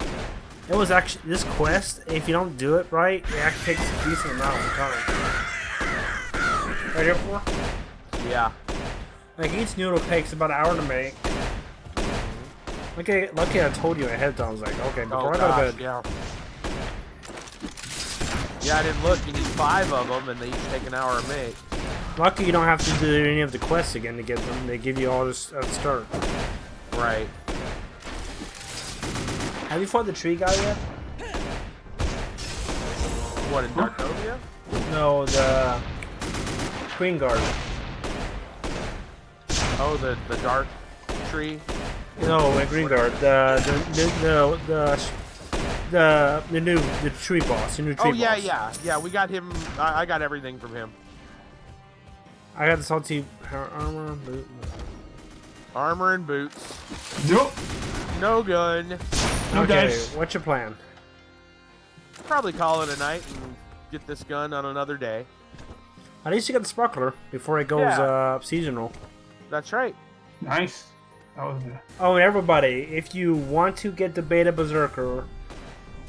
it. It was actually, this quest, if you don't do it right, it actually takes a decent amount of time. Right here, for? Yeah. Like, each noodle takes about an hour to make. Lucky I told you ahead of time. I was like, okay, before I go to bed. Yeah. Yeah, I didn't look. You need 5 of them, and they each take an hour to make. Lucky you don't have to do any of the quests again to get them. They give you all this at the start. Right. Have you fought the tree guy yet? What, in Darkovia? No, the Green Guard. Oh, the dark tree. No, in Green Guard. The tree boss. The new tree Oh yeah, boss. yeah. We got him. I got everything from him. I got the salty armor, boot. Armor and boots. Nope. No gun. No Okay, dice. what's your plan? Probably call it a night and get this gun on another day. At least you got the sparkler before it goes Yeah. seasonal. That's right. Nice. That was Oh, everybody, if you want to get the Beta Berserker,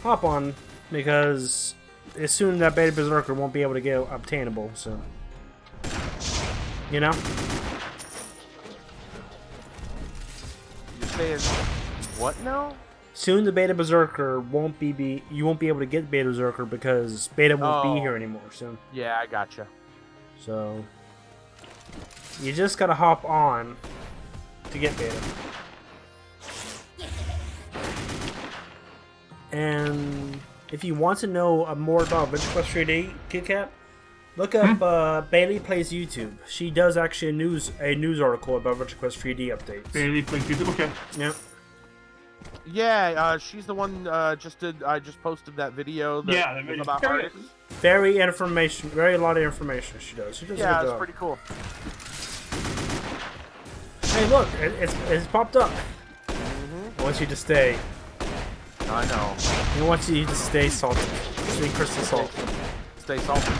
hop on, because as soon that Beta Berserker won't be able to get obtainable, so... You know? You're saying what now? Soon the Beta Berserker won't be you won't be able to get Beta Berserker because Beta won't be here anymore soon. Yeah, I gotcha. So... You just gotta hop on to get Beta. And if you want to know more about AdventureQuest 3D, KitKat, look up Bailey Plays YouTube. She does actually a news article about AdventureQuest 3D updates. Bailey plays YouTube. Okay. Yep. Yeah, she's the one. I just posted that video. That Yeah, the video. about Very- artists. Very a lot of information she does. She does a Yeah, good it's job. pretty cool. Hey, look, it's popped up. I want you to stay. I know. I want you to stay salty. Stay crystal salt. Stay salty.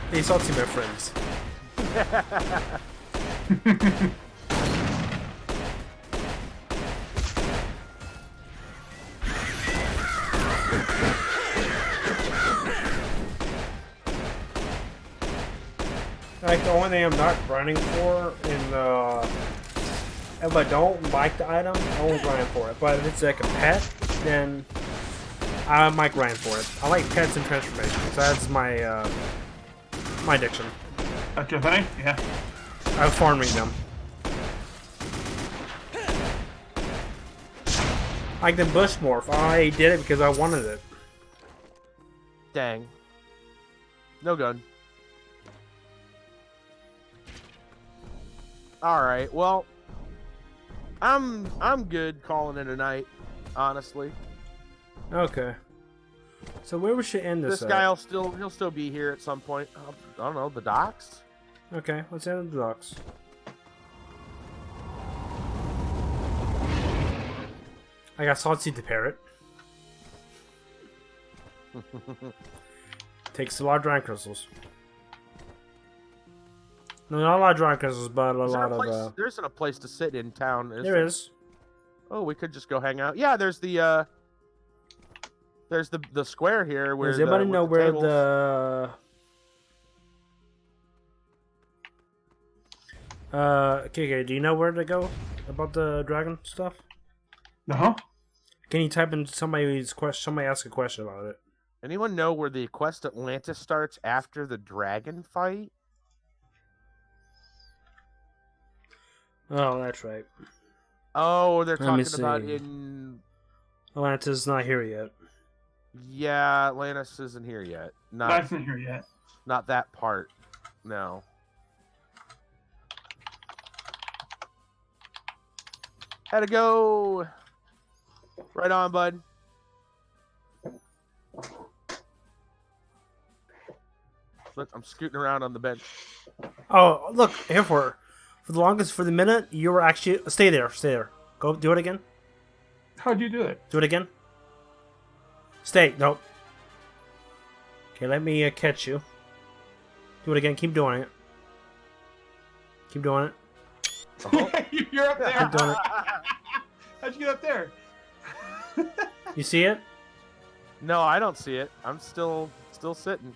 Stay salty, my friends. Like, the only thing I'm not grinding for in if I don't like the item, I won't grind for it. But if it's like a pet, then I might grind for it. I like pets and transformations. That's my my addiction. That's your thing? Yeah. I'm farming them. Like the bush morph, I did it because I wanted it. Dang. No gun. All right. Well, I'm good calling it a night, honestly. Okay. So where we should end this? This guy he'll still be here at some point. I don't know, the docks. Okay, let's end the docks. I got Salty the parrot. Takes a lot of drying crystals. No, not a lot of drying crystals, but a lot of. There isn't a place to sit in town. There is. Oh, we could just go hang out. Yeah, there's the square here where. Does anybody know where the? Okay, do you know where to go about the dragon stuff? Uh-huh. Can you type in somebody's question? Somebody ask a question about it. Anyone know where the Quest Atlantis starts after the dragon fight? Oh, that's right. Oh, they're Let me talking about see. in. Atlantis is not here yet. Yeah, Atlantis isn't here yet. That's not here yet. Not that part. No. Had to go. Right on, bud. Look, I'm scooting around on the bench. Oh, look, here for the minute, you were actually stay there. Go do it again. How'd you do it? Do it again. Stay. Nope. Okay, let me catch you. Do it again. Keep doing it. Keep doing it. You're up there. Keep doing it. How'd you get up there? You see it? No, I don't see it. I'm still sitting.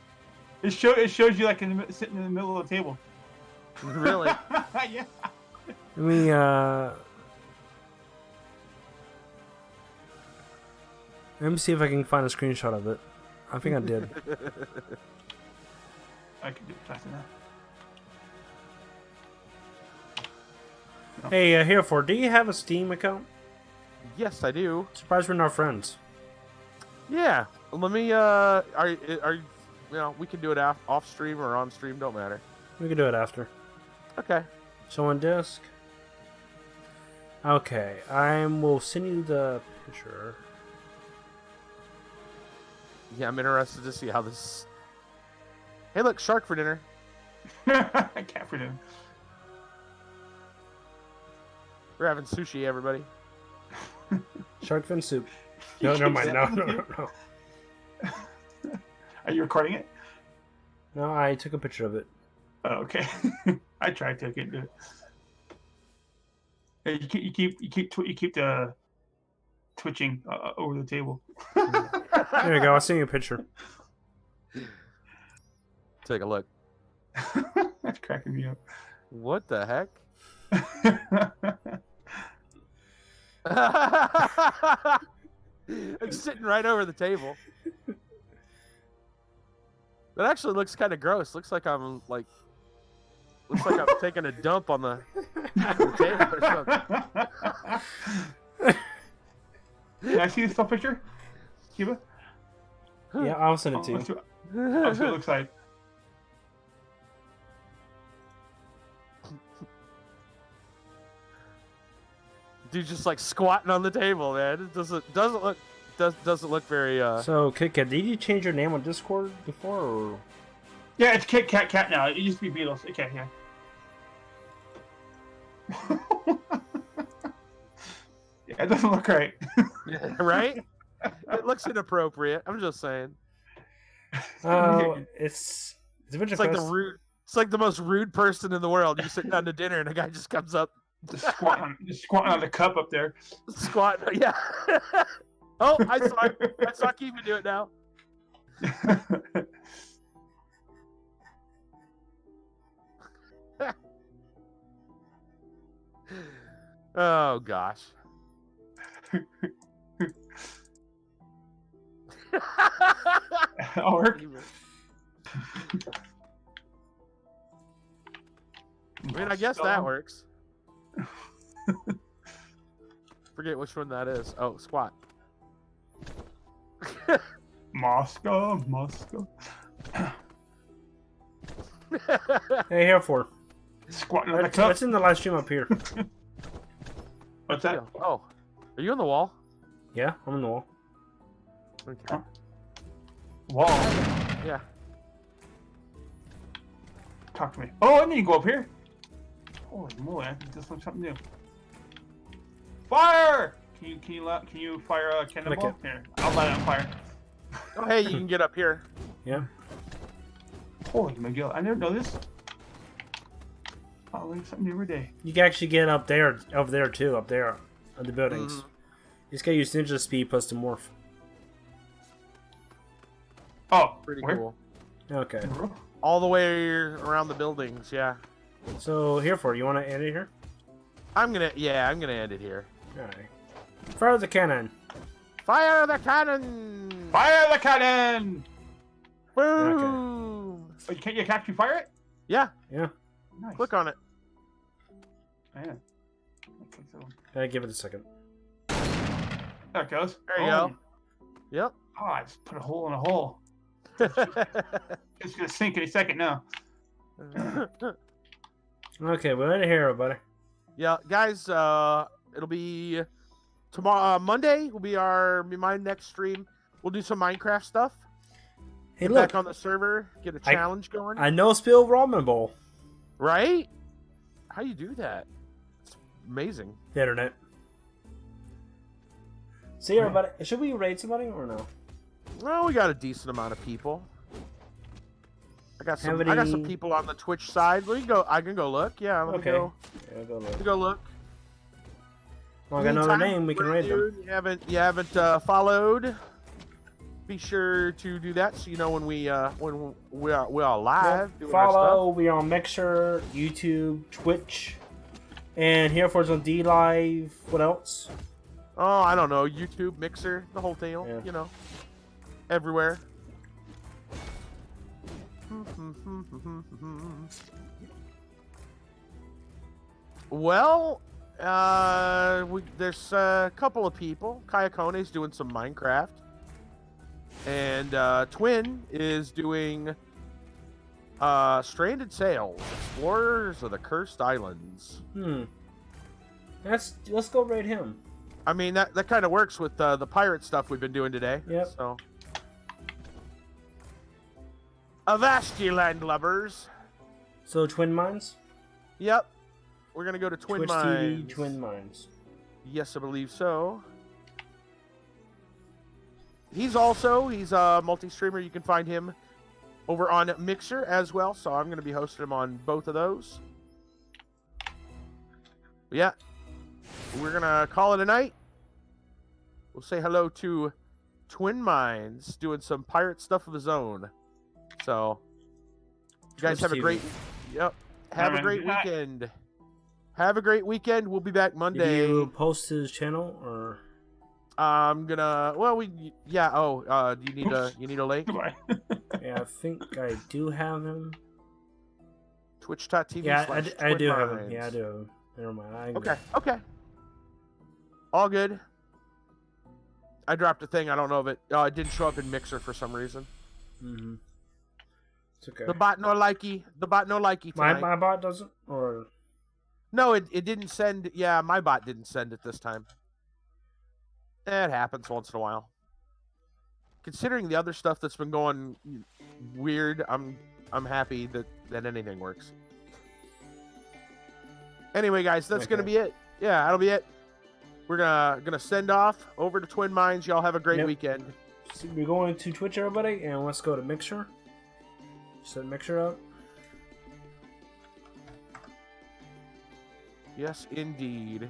It shows you like sitting in the middle of the table. Really? Yeah. Let me Let me see if I can find a screenshot of it. I think I did. I can do it fast enough. Hey, Hereford, do you have a Steam account? Yes, I do. Surprised we're not friends. Yeah. Let me. Are you know, we can do it off stream or on stream. Don't matter. We can do it after. Okay. So on disk. Okay, I will send you the picture. Yeah, I'm interested to see how this. Hey, look, shark for dinner. Cat for dinner. We're having sushi, everybody. Shark fin soup. No, never mind. No. Are you recording it? No, I took a picture of it. Oh, okay. I tried to get it. Hey, you keep the twitching over the table. There you go. I'll send you a picture. Take a look. That's cracking me up. What the heck? I'm sitting right over the table. That actually looks kind of gross. Looks like I'm taking a dump on the table or something. Can I see this still picture, Cuba? Yeah, I'll send it to Let's you. see what it looks like. Dude, just like squatting on the table, man. It doesn't look very. So, KitKat, did you change your name on Discord before? Or... Yeah, it's Kit Kat Cat now. It used to be Beatles. Okay, yeah. Yeah, it doesn't look right. Right? It looks inappropriate. I'm just saying. Oh, it's It's like It's like the most rude person in the world. You sit down to dinner and a guy just comes up, Just squatting on the cup up there. squatting. Yeah. Oh, I saw Keevan do it now. Oh gosh. That'll work. I mean, I guess that works. Forget which one that is. Oh, squat. Moscow. Hey, here for. Squatting on the cup. It's in the live stream up here. What's that? Oh, are you on the wall? Yeah, I'm on the wall. Okay. Wall. Yeah. Talk to me. Oh, and then you go up here. Holy moly! I think this looks something new. Fire! Can you fire a cannonball? Okay. Here, I'll light it on fire. Oh, hey, you can get up here. Yeah. Holy McGill! I never know this. Oh, learn something new every day. You can actually get up there too, up there on the buildings. Mm-hmm. You just gotta use ninja speed plus the morph. Oh, Pretty where? cool. Okay. All the way around the buildings, yeah. So here for you want to end it here? I'm gonna end it here. All right. Fire the cannon. Fire the cannon! Fire the cannon! Boom! Oh, you can't actually fire it? Yeah, Yeah. Nice. click on it. Man. Okay, so Gotta give it a second. there it goes. There you go. Yep. Oh, I just put a hole in a hole. It's gonna sink any second now. Okay, we'll end it here, everybody. Yeah, guys, it'll be tomorrow. Monday will be my next stream. We'll do some Minecraft stuff. Hey, Get look. back on the server, get a challenge going. I know spill ramen bowl. Right? How do you do that? It's amazing. The internet. See everybody. Should we raid somebody or no? Well, we got a decent amount of people. I got some any- people on the Twitch side. I can go look. Yeah, let Okay. me go. Yeah, go look. Let me go look. Well, I got another Meantime, name. We can raid them. You haven't followed. Be sure to do that so you know when we are live. Doing our Follow. We are on Mixer, YouTube, Twitch, and here for on D Live. What else? stuff. Oh, I don't know. YouTube, Mixer, the whole deal. Yeah. You know, everywhere. Well, there's a couple of people. Kayakone's doing some Minecraft. And Twin is doing Stranded Sails, Explorers of the Cursed Islands. Let's go raid him. I mean, that kind of works with the pirate stuff we've been doing today. Yep. So, Avasti landlubbers. So Twin Mines. Yep. We're gonna go to Twin Twitch Mines. TV, Twin Mines. Yes, I believe so. He's a multi-streamer. You can find him over on Mixer as well. So I'm gonna be hosting him on both of those. But yeah, we're gonna call it a night. We'll say hello to Twin Mines doing some pirate stuff of his own. So, you guys have a great, have a great weekend. Have a great weekend. We'll be back Monday. Did you post his channel or? I'm gonna. Well, do you need a link? Goodbye. Yeah, I think I do have him. Twitch.tv. Yeah, I do have him. Minds. Yeah, I do have him. Never mind. Okay. All good. I dropped a thing. I don't know if it. It didn't show up in Mixer for some reason. Mm-hmm. It's okay. The bot no likey. Tonight. My bot doesn't, or No, it didn't send. Yeah, my bot didn't send it this time. It happens once in a while. Considering the other stuff that's been going weird, I'm happy that anything works. Anyway, guys, that's gonna be it. Yeah, that'll be it. We're gonna send off over to Twin Mines. Y'all have a great weekend. So we're going to Twitch, everybody, and let's go to Mixer. Set Mixer up. Yes, indeed.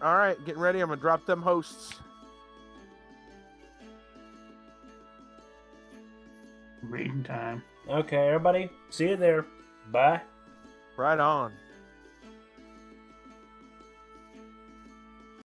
All right, getting ready. I'm gonna drop them hosts. Raiding time. Okay, everybody. See you there. Bye. Right on.